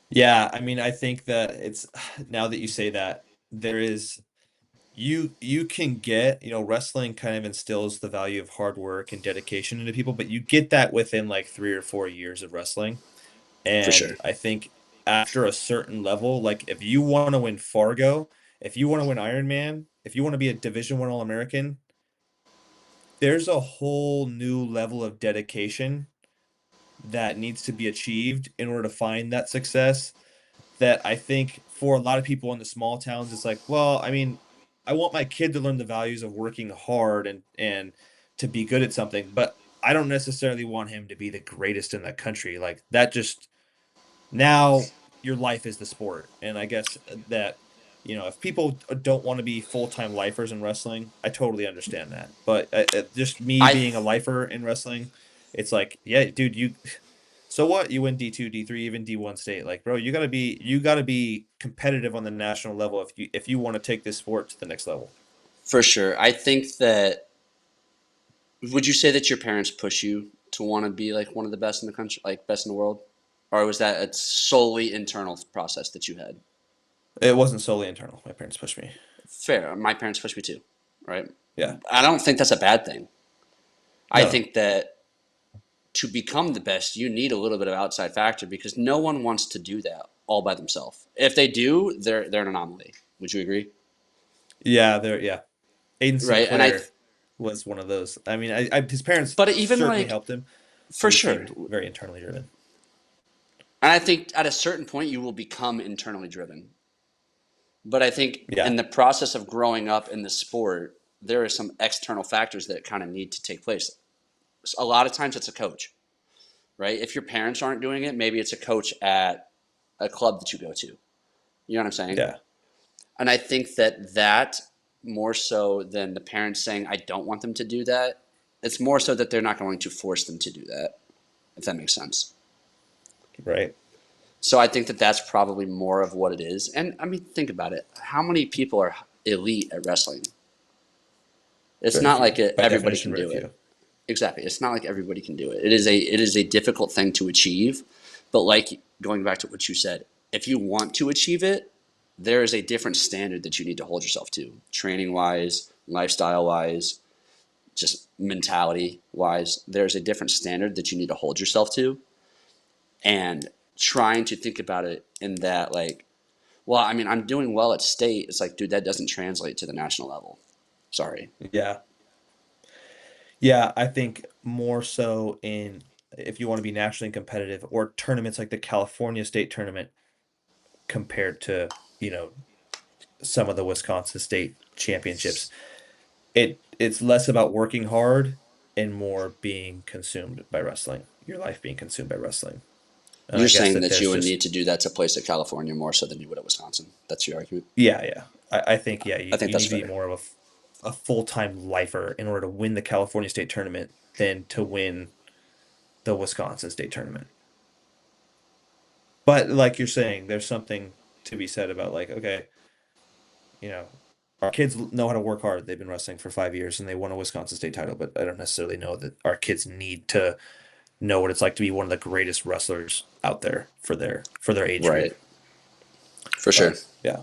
[SPEAKER 1] Yeah, I mean, I think that it's now that you say that, there is. you can get, wrestling kind of instills the value of hard work and dedication into people, but you get that within like 3 or 4 years of wrestling.
[SPEAKER 2] For
[SPEAKER 1] And
[SPEAKER 2] sure.
[SPEAKER 1] I think after a certain level, like if you want to win Fargo, if you want to win Iron Man, if you want to be a Division 1 All-American, there's a whole new level of dedication that needs to be achieved in order to find that success that I think for a lot of people in the small towns, it's like, well, I mean, I want my kid to learn the values of working hard and to be good at something, but I don't necessarily want him to be the greatest in the country. Like that just now your life is the sport. And I guess that, if people don't want to be full-time lifers in wrestling, I totally understand that. But just me
[SPEAKER 2] I
[SPEAKER 1] being a lifer in wrestling, it's like, yeah, dude, so what? You win D2, D3, even D1 state. Like, bro, you gotta be competitive on the national level if you want to take this sport to the next level.
[SPEAKER 2] For sure. I think that would you say that your parents push you to want to be like one of the best in the country, like best in the world? Or was that a solely internal process that you had?
[SPEAKER 1] It wasn't solely internal. My parents pushed me.
[SPEAKER 2] Fair. My parents pushed me too, right?
[SPEAKER 1] Yeah.
[SPEAKER 2] I don't think that's a bad thing. I
[SPEAKER 1] No, no.
[SPEAKER 2] think that to become the best, you need a little bit of outside factor because no one wants to do that all by themselves. If they do, they're an anomaly. Would you agree?
[SPEAKER 1] Yeah. Aiden
[SPEAKER 2] Right? And I,
[SPEAKER 1] Sinclair was one of those. I mean, his parents
[SPEAKER 2] but even
[SPEAKER 1] certainly
[SPEAKER 2] like
[SPEAKER 1] helped him, but
[SPEAKER 2] for
[SPEAKER 1] he
[SPEAKER 2] sure,
[SPEAKER 1] seemed very internally driven.
[SPEAKER 2] and I think at a certain point you will become internally driven. But I think in
[SPEAKER 1] Yeah.
[SPEAKER 2] the process of growing up in the sport, there are some external factors that kind of need to take place. A lot of times it's a coach, right? If your parents aren't doing it, maybe it's a coach at a club that you go to. You know what I'm saying?
[SPEAKER 1] Yeah.
[SPEAKER 2] And I think that more so than the parents saying, I don't want them to do that, it's more so that they're not going to force them to do that, if that makes sense.
[SPEAKER 1] Right.
[SPEAKER 2] So I think that that's probably more of what it is. And I mean, think about it. How many people are elite at wrestling? It's
[SPEAKER 1] Very
[SPEAKER 2] not
[SPEAKER 1] few.
[SPEAKER 2] like
[SPEAKER 1] By
[SPEAKER 2] everybody
[SPEAKER 1] definition,
[SPEAKER 2] can
[SPEAKER 1] very
[SPEAKER 2] do it.
[SPEAKER 1] few.
[SPEAKER 2] Exactly. It's not like everybody can do it. It is a difficult thing to achieve, but like going back to what you said, if you want to achieve it, there is a different standard that you need to hold yourself to, training wise, lifestyle wise, just mentality wise. There's a different standard that you need to hold yourself to, and trying to think about it in that like, well, I mean, I'm doing well at state. It's like, dude, that doesn't translate to the national level. Sorry.
[SPEAKER 1] Yeah. Yeah, I think more so in if you want to be nationally competitive or tournaments like the California State Tournament compared to, you know, some of the Wisconsin State Championships. It's less about working hard and more being consumed by wrestling. Your life being consumed by wrestling. And
[SPEAKER 2] You're
[SPEAKER 1] I guess
[SPEAKER 2] saying
[SPEAKER 1] that
[SPEAKER 2] that
[SPEAKER 1] there's
[SPEAKER 2] you would
[SPEAKER 1] just
[SPEAKER 2] need to do that to place at California more so than you would at Wisconsin. That's your argument.
[SPEAKER 1] yeah. I think yeah,
[SPEAKER 2] I
[SPEAKER 1] you,
[SPEAKER 2] think
[SPEAKER 1] you
[SPEAKER 2] that's
[SPEAKER 1] need to be
[SPEAKER 2] fair.
[SPEAKER 1] more of a full-time lifer in order to win the California State Tournament than to win the Wisconsin State Tournament. But like you're saying, there's something to be said about like, okay, you know, our kids know how to work hard. They've been wrestling for 5 years and they won a Wisconsin state title, but I don't necessarily know that our kids need to know what it's like to be one of the greatest wrestlers out there for their age group.
[SPEAKER 2] Right. For sure.
[SPEAKER 1] But yeah,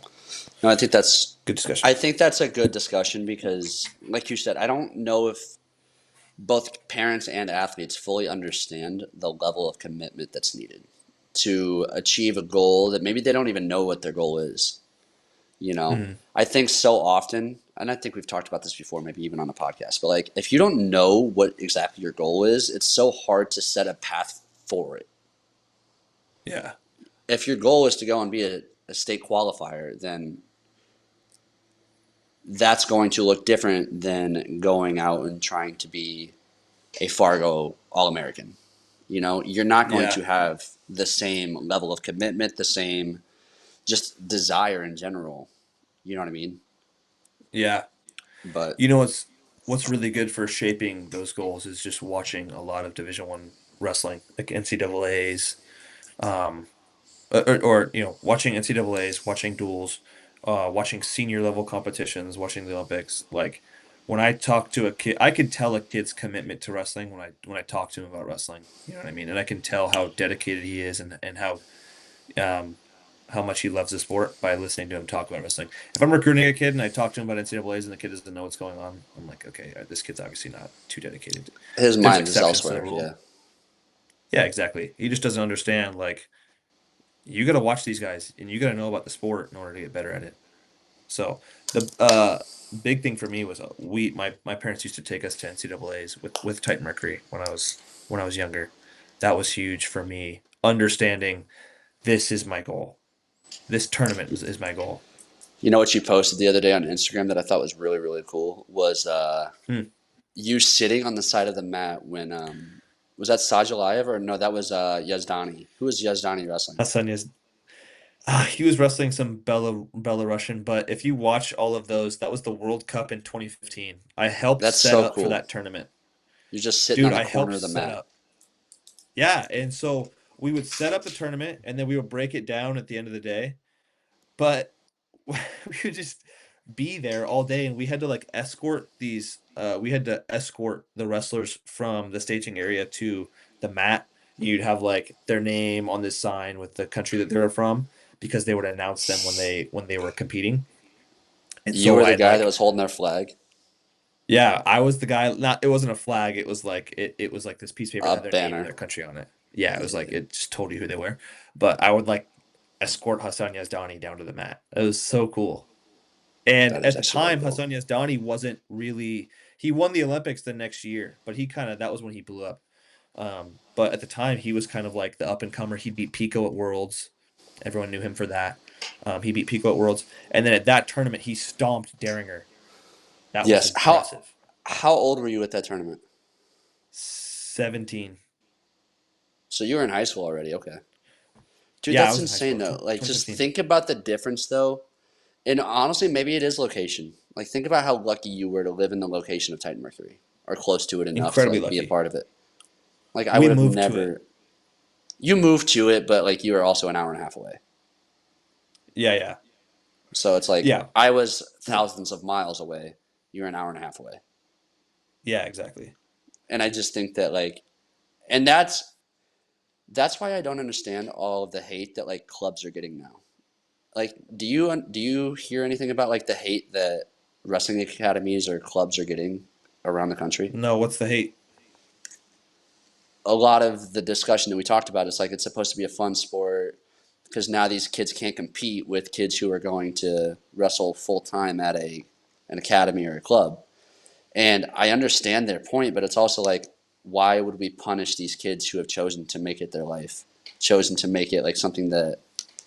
[SPEAKER 2] No, I think that's
[SPEAKER 1] good discussion.
[SPEAKER 2] I think that's a good discussion because like you said, I don't know if both parents and athletes fully understand the level of commitment that's needed to achieve a goal that maybe they don't even know what their goal is. You know,
[SPEAKER 1] Mhm.
[SPEAKER 2] I think so often, and I think we've talked about this before, maybe even on a podcast, but like if you don't know what exactly your goal is, it's so hard to set a path for it.
[SPEAKER 1] Yeah,
[SPEAKER 2] If your goal is to go and be a state qualifier, then that's going to look different than going out and trying to be a Fargo All American. You know, you're not going
[SPEAKER 1] yeah,
[SPEAKER 2] to have the same level of commitment, the same just desire in general. You know what I mean?
[SPEAKER 1] yeah.
[SPEAKER 2] But
[SPEAKER 1] You know what's really good for shaping those goals is just watching a lot of Division 1 wrestling, like NCAA's, um, or watching NCAA's, watching duels, watching senior level competitions, watching the Olympics. Like when I talk to a kid, I could tell a kid's commitment to wrestling when I talk to him about wrestling. You know what I mean? And I can tell how dedicated he is and how how much he loves the sport by listening to him talk about wrestling. If I'm recruiting a kid and I talk to him about NCAA's and the kid doesn't know what's going on, I'm like, okay, this kid's obviously not too dedicated.
[SPEAKER 2] His
[SPEAKER 1] There's
[SPEAKER 2] mind is
[SPEAKER 1] exceptions to the
[SPEAKER 2] elsewhere.
[SPEAKER 1] rule.
[SPEAKER 2] Yeah.
[SPEAKER 1] Yeah, exactly. He just doesn't understand. Like, you got to watch these guys and you got to know about the sport in order to get better at it. So the big thing for me was my parents used to take us to NCAA's with Titan Mercury when I was younger. That was huge for me. Understanding this is my goal. This tournament is my goal.
[SPEAKER 2] You know what you posted the other day on Instagram that I thought was really really cool was
[SPEAKER 1] Hmm.
[SPEAKER 2] you sitting on the side of the mat when was that Sajalayev or no, that was Yazdani. Who was Yazdani wrestling?
[SPEAKER 1] Hassan is he was wrestling some Belarusian, but if you watch all of those, that was the World Cup in 2015. I helped
[SPEAKER 2] That's
[SPEAKER 1] set
[SPEAKER 2] so
[SPEAKER 1] up for
[SPEAKER 2] cool.
[SPEAKER 1] that tournament.
[SPEAKER 2] You're just sitting
[SPEAKER 1] Dude,
[SPEAKER 2] on the
[SPEAKER 1] I
[SPEAKER 2] corner
[SPEAKER 1] helped
[SPEAKER 2] of the
[SPEAKER 1] set
[SPEAKER 2] mat.
[SPEAKER 1] up. Yeah, and so we would set up the tournament and then we would break it down at the end of the day. But we would just be there all day and we had to like escort these we had to escort the wrestlers from the staging area to the mat. You'd have like their name on this sign with the country that they're from because they would announce them when they were competing. And
[SPEAKER 2] You
[SPEAKER 1] so
[SPEAKER 2] were the
[SPEAKER 1] I'd
[SPEAKER 2] guy that
[SPEAKER 1] like
[SPEAKER 2] was holding their flag.
[SPEAKER 1] yeah, I was the guy. Not it wasn't a flag. It was like it was like this piece of paper that
[SPEAKER 2] A
[SPEAKER 1] had their name and
[SPEAKER 2] banner.
[SPEAKER 1] their country on it. Yeah, it was like
[SPEAKER 2] Yeah,
[SPEAKER 1] it just told you who they were. But I would like escort Hassan Yazdani down to the mat. It was so cool. And
[SPEAKER 2] that is
[SPEAKER 1] at the
[SPEAKER 2] actually really
[SPEAKER 1] time,
[SPEAKER 2] cool.
[SPEAKER 1] Hassan Yazdani wasn't really he won the Olympics the next year, but he kind of that was when he blew up. But at the time, he was kind of like the up and comer. He beat Pico at Worlds. Everyone knew him for that. He beat Pico at Worlds, and then at that tournament, he stomped Derringer. That was
[SPEAKER 2] Yes.
[SPEAKER 1] impressive.
[SPEAKER 2] How old were you at that tournament?
[SPEAKER 1] 17.
[SPEAKER 2] So you were in high school already. Okay. Dude,
[SPEAKER 1] Yeah, I
[SPEAKER 2] that's
[SPEAKER 1] was in high school,
[SPEAKER 2] insane though. Like just
[SPEAKER 1] 2015.
[SPEAKER 2] think about the difference though. And honestly, maybe it is location. Like think about how lucky you were to live in the location of Titan Mercury or close to it enough to
[SPEAKER 1] Incredibly
[SPEAKER 2] like be a
[SPEAKER 1] lucky.
[SPEAKER 2] part of it. Like I
[SPEAKER 1] We
[SPEAKER 2] would have
[SPEAKER 1] moved to it.
[SPEAKER 2] never. You moved to it, but like you were also an hour and a half away.
[SPEAKER 1] Yeah, yeah.
[SPEAKER 2] So it's like
[SPEAKER 1] Yeah.
[SPEAKER 2] I was thousands of miles away. You're an hour and a half away.
[SPEAKER 1] Yeah, exactly.
[SPEAKER 2] And I just think that like, and that's why I don't understand all of the hate that like clubs are getting now. Like, do you hear anything about like the hate that wrestling academies or clubs are getting around the country?
[SPEAKER 1] No, what's the hate?
[SPEAKER 2] A lot of the discussion that we talked about is like it's supposed to be a fun sport because now these kids can't compete with kids who are going to wrestle full time at a an academy or a club. And I understand their point, but it's also like, why would we punish these kids who have chosen to make it their life, chosen to make it like something that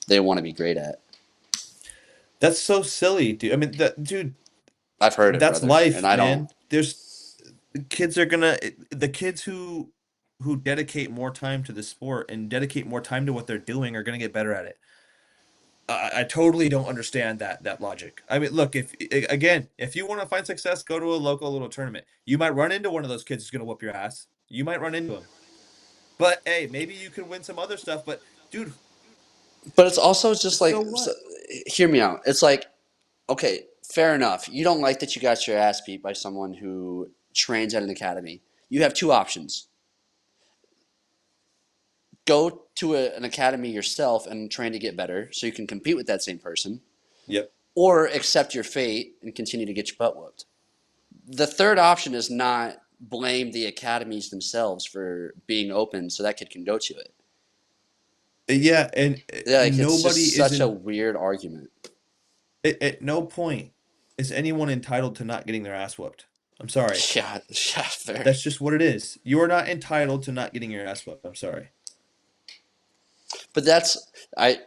[SPEAKER 2] they want to be great at?
[SPEAKER 1] That's so silly, dude. I mean, that dude,
[SPEAKER 2] I've heard it,
[SPEAKER 1] that's
[SPEAKER 2] brother, and
[SPEAKER 1] life,
[SPEAKER 2] I don't.
[SPEAKER 1] man. There's kids are gonna the kids who dedicate more time to the sport and dedicate more time to what they're doing are gonna get better at it. I totally don't understand that logic. I mean, look, if again, if you want to find success, go to a local little tournament. You might run into one of those kids who's gonna whoop your ass. You might run into him. But hey, maybe you can win some other stuff. But dude,
[SPEAKER 2] But it's also just
[SPEAKER 1] so
[SPEAKER 2] like, so,
[SPEAKER 1] what?
[SPEAKER 2] hear me out. It's like, okay, fair enough. You don't like that you got your ass beat by someone who trains at an academy. You have two options: go to an academy yourself and train to get better, so you can compete with that same person,
[SPEAKER 1] Yep.
[SPEAKER 2] or accept your fate and continue to get your butt whooped. The third option is not blame the academies themselves for being open so that kid can go to it.
[SPEAKER 1] Yeah, and
[SPEAKER 2] Yeah, like it's
[SPEAKER 1] nobody
[SPEAKER 2] just
[SPEAKER 1] is
[SPEAKER 2] such a
[SPEAKER 1] in
[SPEAKER 2] weird argument.
[SPEAKER 1] at no point is anyone entitled to not getting their ass whooped. I'm sorry.
[SPEAKER 2] Yeah, yeah, fair.
[SPEAKER 1] That's just what it is. You are not entitled to not getting your ass whooped. I'm sorry.
[SPEAKER 2] But that's I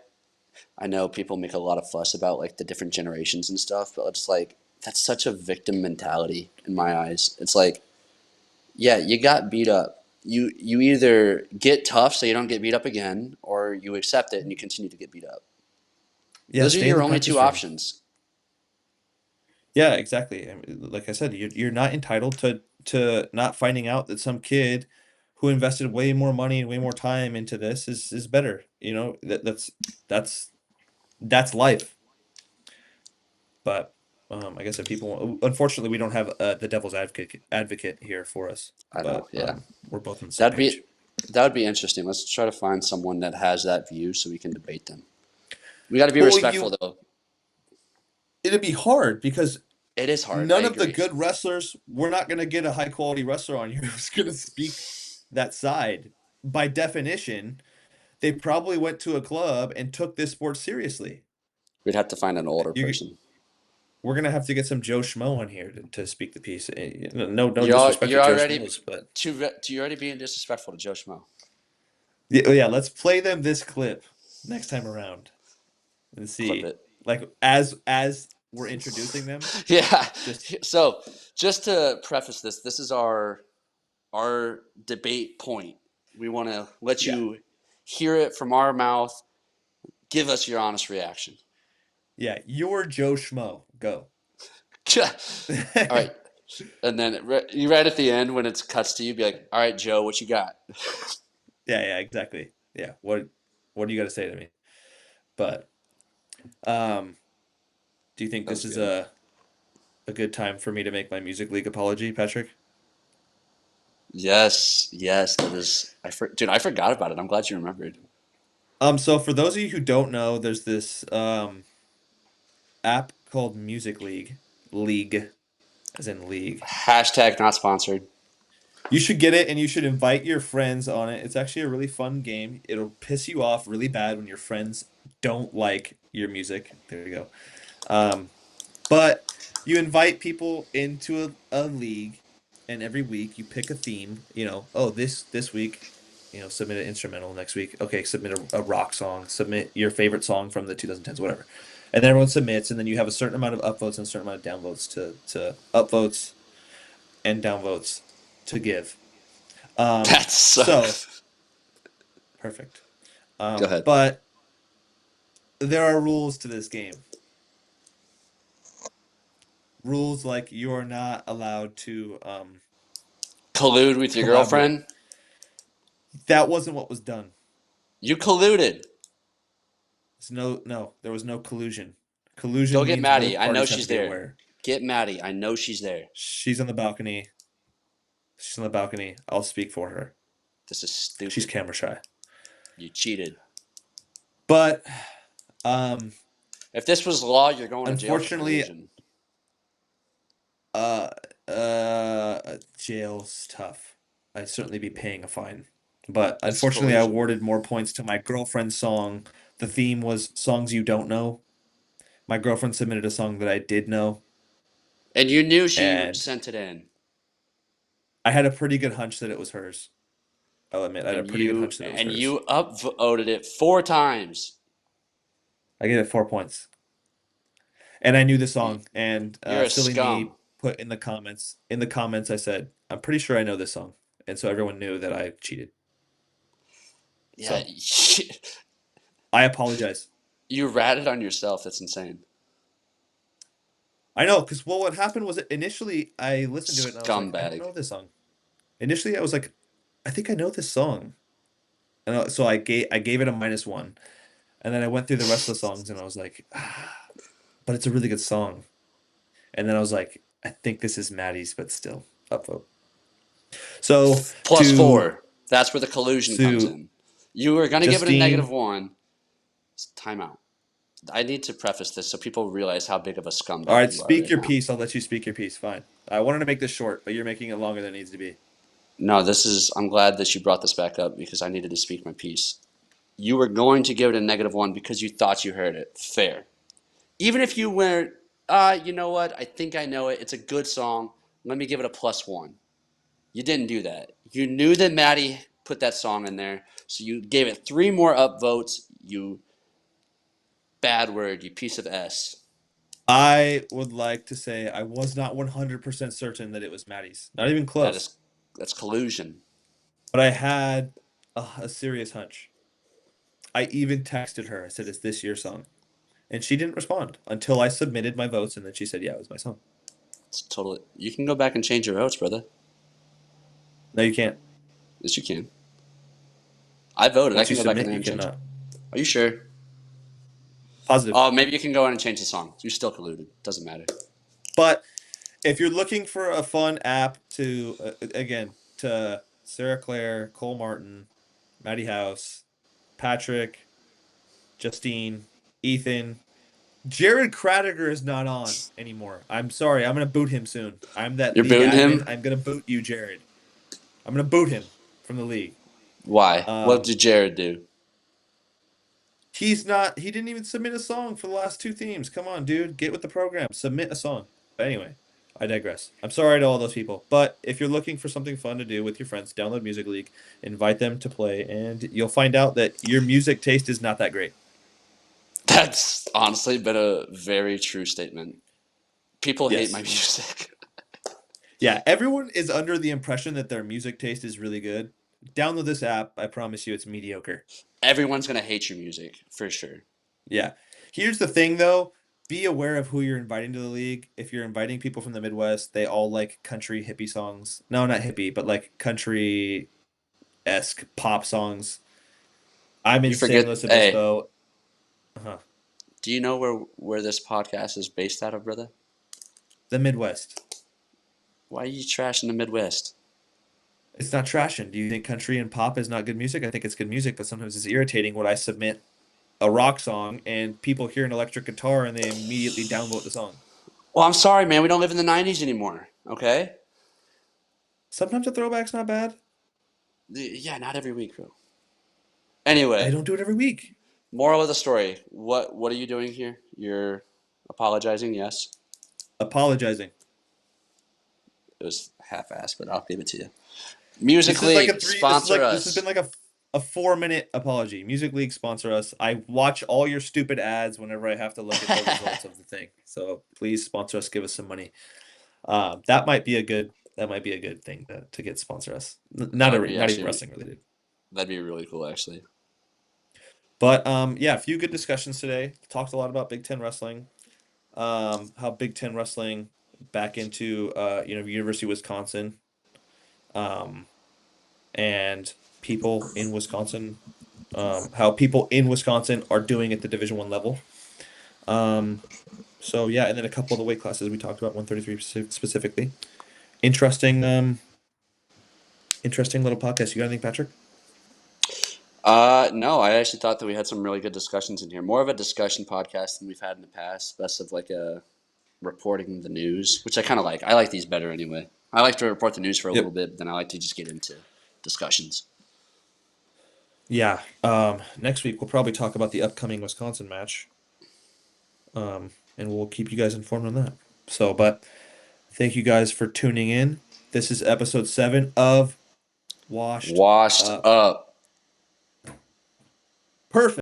[SPEAKER 2] know people make a lot of fuss about like the different generations and stuff, but it's like that's such a victim mentality in my eyes. It's like, yeah, you got beat up. You either get tough so you don't get beat up again, or you accept it and you continue to get beat up.
[SPEAKER 1] Yeah,
[SPEAKER 2] Those are
[SPEAKER 1] stay in
[SPEAKER 2] your
[SPEAKER 1] the
[SPEAKER 2] only
[SPEAKER 1] practice
[SPEAKER 2] two
[SPEAKER 1] room.
[SPEAKER 2] options.
[SPEAKER 1] Yeah, exactly. I mean, like I said, you're not entitled to not finding out that some kid who invested way more money and way more time into this is better. You know, that's that's life. But I guess if people, unfortunately, we don't have the devil's advocate here for us.
[SPEAKER 2] I know,
[SPEAKER 1] But
[SPEAKER 2] yeah.
[SPEAKER 1] we're both on the same
[SPEAKER 2] That'd
[SPEAKER 1] page.
[SPEAKER 2] be that would be interesting. Let's try to find someone that has that view so we can debate them. We got to be
[SPEAKER 1] Well,
[SPEAKER 2] respectful
[SPEAKER 1] you
[SPEAKER 2] though.
[SPEAKER 1] it'd be hard because
[SPEAKER 2] It is hard. I
[SPEAKER 1] none of the
[SPEAKER 2] agree.
[SPEAKER 1] good wrestlers, we're not going to get a high quality wrestler on here who's going to speak that side. By definition, they probably went to a club and took this sport seriously.
[SPEAKER 2] We'd have to find an older
[SPEAKER 1] You,
[SPEAKER 2] person.
[SPEAKER 1] we're going to have to get some Joe Schmo on here to speak the piece. No disrespect to
[SPEAKER 2] You're
[SPEAKER 1] Joe
[SPEAKER 2] already
[SPEAKER 1] Schmoes, but
[SPEAKER 2] you're already being disrespectful to Joe Schmo.
[SPEAKER 1] yeah, let's play them this clip next time around and
[SPEAKER 2] Clip
[SPEAKER 1] see.
[SPEAKER 2] it.
[SPEAKER 1] Like as we're introducing them,
[SPEAKER 2] Yeah.
[SPEAKER 1] just
[SPEAKER 2] So just to preface this, this is our debate point. We want to let
[SPEAKER 1] yeah.
[SPEAKER 2] you hear it from our mouth. Give us your honest reaction.
[SPEAKER 1] Yeah, you're Joe Schmo. Go.
[SPEAKER 2] All right. And then you right at the end when it cuts to you, be like, "All right, Joe, what you got?"
[SPEAKER 1] Yeah, exactly. Yeah. What do you got to say to me? But um do you think this
[SPEAKER 2] Sounds
[SPEAKER 1] is
[SPEAKER 2] good.
[SPEAKER 1] a good time for me to make my Music League apology, Patrick?
[SPEAKER 2] Yes, yes, that is. Dude, I forgot about it. I'm glad you remembered.
[SPEAKER 1] So for those of you who don't know, there's this app called Music League. League as in league.
[SPEAKER 2] Hashtag not sponsored.
[SPEAKER 1] You should get it and you should invite your friends on it. It's actually a really fun game. It'll piss you off really bad when your friends don't like your music. There you go. But you invite people into a league, and every week you pick a theme. Oh, this week, submit an instrumental. Next week, okay, submit a rock song. Submit your favorite song from the 2010s, whatever. And then everyone submits, and then you have a certain amount of upvotes and a certain amount of downvotes to upvotes and downvotes to give.
[SPEAKER 2] That's so.
[SPEAKER 1] So perfect.
[SPEAKER 2] Go ahead.
[SPEAKER 1] But there are rules to this game. Rules like you are not allowed to
[SPEAKER 2] Collude with your
[SPEAKER 1] collaborate.
[SPEAKER 2] girlfriend.
[SPEAKER 1] That wasn't what was done.
[SPEAKER 2] You colluded.
[SPEAKER 1] No, there was no collusion.
[SPEAKER 2] Go
[SPEAKER 1] Collusion
[SPEAKER 2] get
[SPEAKER 1] means
[SPEAKER 2] Maddie.
[SPEAKER 1] both
[SPEAKER 2] I know
[SPEAKER 1] parties have to
[SPEAKER 2] she's
[SPEAKER 1] be
[SPEAKER 2] there.
[SPEAKER 1] aware.
[SPEAKER 2] Get Maddie. I know she's there.
[SPEAKER 1] She's on the balcony. She's on the balcony. I'll speak for her.
[SPEAKER 2] This is
[SPEAKER 1] She's
[SPEAKER 2] stupid.
[SPEAKER 1] camera shy.
[SPEAKER 2] You cheated.
[SPEAKER 1] But um
[SPEAKER 2] If this was law, you're going to jail for
[SPEAKER 1] unfortunately
[SPEAKER 2] collusion.
[SPEAKER 1] uh jail's tough. I'd certainly be paying a fine. But
[SPEAKER 2] That's
[SPEAKER 1] unfortunately I
[SPEAKER 2] collusion.
[SPEAKER 1] awarded more points to my girlfriend's song. The theme was songs you don't know. My girlfriend submitted a song that I did know,
[SPEAKER 2] And you knew she
[SPEAKER 1] and
[SPEAKER 2] sent it in.
[SPEAKER 1] I had a pretty good hunch that it was hers. I'll admit, I had a
[SPEAKER 2] And
[SPEAKER 1] pretty good
[SPEAKER 2] you
[SPEAKER 1] hunch that it was
[SPEAKER 2] and
[SPEAKER 1] hers.
[SPEAKER 2] you upvoted it 4 times.
[SPEAKER 1] I gave it 4 points, and I knew the
[SPEAKER 2] You-
[SPEAKER 1] song. And
[SPEAKER 2] You're a
[SPEAKER 1] silly
[SPEAKER 2] scum.
[SPEAKER 1] me put in the comments. In the comments, I said, "I'm pretty sure I know this song," and so everyone knew that I cheated.
[SPEAKER 2] Yeah,
[SPEAKER 1] So I apologize.
[SPEAKER 2] you ratted on yourself. That's insane.
[SPEAKER 1] I know, because well, what happened was initially I listened to it and I was like, I don't
[SPEAKER 2] Scumbag.
[SPEAKER 1] know this song. Initially, I was like, I think I know this song, and so I gave it a -1, and then I went through the rest of the songs and I was like, but it's a really good song. And then I was like, I think this is Maddie's, but still upvote. So
[SPEAKER 2] Plus
[SPEAKER 1] to
[SPEAKER 2] 4. That's where the collusion comes
[SPEAKER 1] to
[SPEAKER 2] in. You were going to give it a
[SPEAKER 1] Justine,
[SPEAKER 2] -1. Timeout. I need to preface this so people realize how big of a
[SPEAKER 1] all
[SPEAKER 2] scumbag
[SPEAKER 1] right,
[SPEAKER 2] you are
[SPEAKER 1] speak
[SPEAKER 2] right
[SPEAKER 1] your
[SPEAKER 2] now.
[SPEAKER 1] piece. I'll let you speak your piece. Fine. I wanted to make this short, but you're making it longer than it needs to be.
[SPEAKER 2] No, this is. I'm glad that you brought this back up because I needed to speak my piece. You were going to give it a -1 because you thought you heard it. Fair. Even if you went, you know what? I think I know it. It's a good song. Let me give it a +1. You didn't do that. You knew that Maddie put that song in there, so you gave it 3 more upvotes. You bad word. You piece of s.
[SPEAKER 1] I would like to say I was not 100% certain that it was Maddie's. Not even
[SPEAKER 2] That
[SPEAKER 1] close.
[SPEAKER 2] is that's collusion.
[SPEAKER 1] But I had a serious hunch. I even texted her. I said, "Is this your song?" And she didn't respond until I submitted my votes, and then she said, "Yeah, it was my song."
[SPEAKER 2] It's totally. You can go back and change your votes, brother.
[SPEAKER 1] No, you can't.
[SPEAKER 2] Yes, you can. I voted. I
[SPEAKER 1] Once
[SPEAKER 2] can
[SPEAKER 1] you
[SPEAKER 2] go back in
[SPEAKER 1] submit,
[SPEAKER 2] there
[SPEAKER 1] you
[SPEAKER 2] and change it.
[SPEAKER 1] cannot.
[SPEAKER 2] Are you sure?
[SPEAKER 1] Positive.
[SPEAKER 2] Oh, maybe you can go in and change the song. You still colluded. Doesn't matter.
[SPEAKER 1] But if you're looking for a fun app to, again, to Sarah Claire, Cole Martin, Maddie House, Patrick, Justine. Ethan. Jared Cradiger is not on anymore. I'm sorry. I'm gonna boot him soon. I'm that
[SPEAKER 2] You're
[SPEAKER 1] league
[SPEAKER 2] booting
[SPEAKER 1] admin.
[SPEAKER 2] him?
[SPEAKER 1] I'm gonna boot you, Jared. I'm gonna boot him from the league.
[SPEAKER 2] Why? What
[SPEAKER 1] Um,
[SPEAKER 2] did Jared do?
[SPEAKER 1] he's not. He didn't even submit a song for the last two themes. Come on, dude. Get with the program. Submit a song. But anyway, I digress. I'm sorry to all those people. But if you're looking for something fun to do with your friends, download Music League, invite them to play, and you'll find out that your music taste is not that great.
[SPEAKER 2] That's honestly been a very true statement. People hate my
[SPEAKER 1] Yes.
[SPEAKER 2] music.
[SPEAKER 1] Yeah, everyone is under the impression that their music taste is really good. Download this app. I promise you it's mediocre.
[SPEAKER 2] Everyone's gonna hate your music for sure.
[SPEAKER 1] Yeah. Here's the thing though, be aware of who you're inviting to the league. If you're inviting people from the Midwest, they all like country hippie songs. No, not hippie, but like country-esque pop songs. I'm
[SPEAKER 2] You
[SPEAKER 1] in San
[SPEAKER 2] forget.
[SPEAKER 1] Luis
[SPEAKER 2] Hey,
[SPEAKER 1] Obispo. Uh-huh.
[SPEAKER 2] do you know where this podcast is based out of, brother?
[SPEAKER 1] The Midwest.
[SPEAKER 2] Why are you trashing the Midwest?
[SPEAKER 1] It's not trashing. Do you think country and pop is not good music? I think it's good music, but sometimes it's irritating when I submit a rock song and people hear an electric guitar and they immediately downvote the song.
[SPEAKER 2] Well, I'm sorry, man. We don't live in the '90s anymore. Okay.
[SPEAKER 1] Sometimes a throwback's not bad.
[SPEAKER 2] Yeah, not every week, bro.
[SPEAKER 1] I
[SPEAKER 2] Anyway,
[SPEAKER 1] don't do it every week.
[SPEAKER 2] moral of the story. What are you doing here? You're apologizing. Yes,
[SPEAKER 1] Apologizing.
[SPEAKER 2] it was half-assed, but I'll give it to you.
[SPEAKER 1] This
[SPEAKER 2] Music
[SPEAKER 1] is like a
[SPEAKER 2] League,
[SPEAKER 1] three. This is
[SPEAKER 2] sponsor
[SPEAKER 1] like this has been
[SPEAKER 2] us.
[SPEAKER 1] like a 4 minute apology. Music League sponsor us. I watch all your stupid ads whenever I have to look at the results of the thing. So please sponsor us. Give us some money. That might be a good. That might be a good thing to get sponsor us.
[SPEAKER 2] That would be
[SPEAKER 1] Not even
[SPEAKER 2] actually
[SPEAKER 1] wrestling related.
[SPEAKER 2] that'd be really cool, actually.
[SPEAKER 1] But yeah, a few good discussions today. Talked a lot about Big Ten wrestling. How Big Ten wrestling back into University of Wisconsin. Um, and people in Wisconsin, how people in Wisconsin are doing at the Division 1 level. Um, so yeah, and then a couple of the weight classes we talked about, 133 specifically. Interesting, interesting little podcast. You got anything, Patrick?
[SPEAKER 2] No, I actually thought that we had some really good discussions in here. More of a discussion podcast than we've had in the past. Less of like a reporting the news, which I kind of like. I like these better anyway. I like to report the news for a little
[SPEAKER 1] Yep.
[SPEAKER 2] bit, but then I like to just get into discussions.
[SPEAKER 1] Yeah. Next week we'll probably talk about the upcoming Wisconsin match. And we'll keep you guys informed on that. So, but thank you guys for tuning in. This is episode 7 of Washed
[SPEAKER 2] Washed
[SPEAKER 1] Up.
[SPEAKER 2] up.
[SPEAKER 1] Perfect.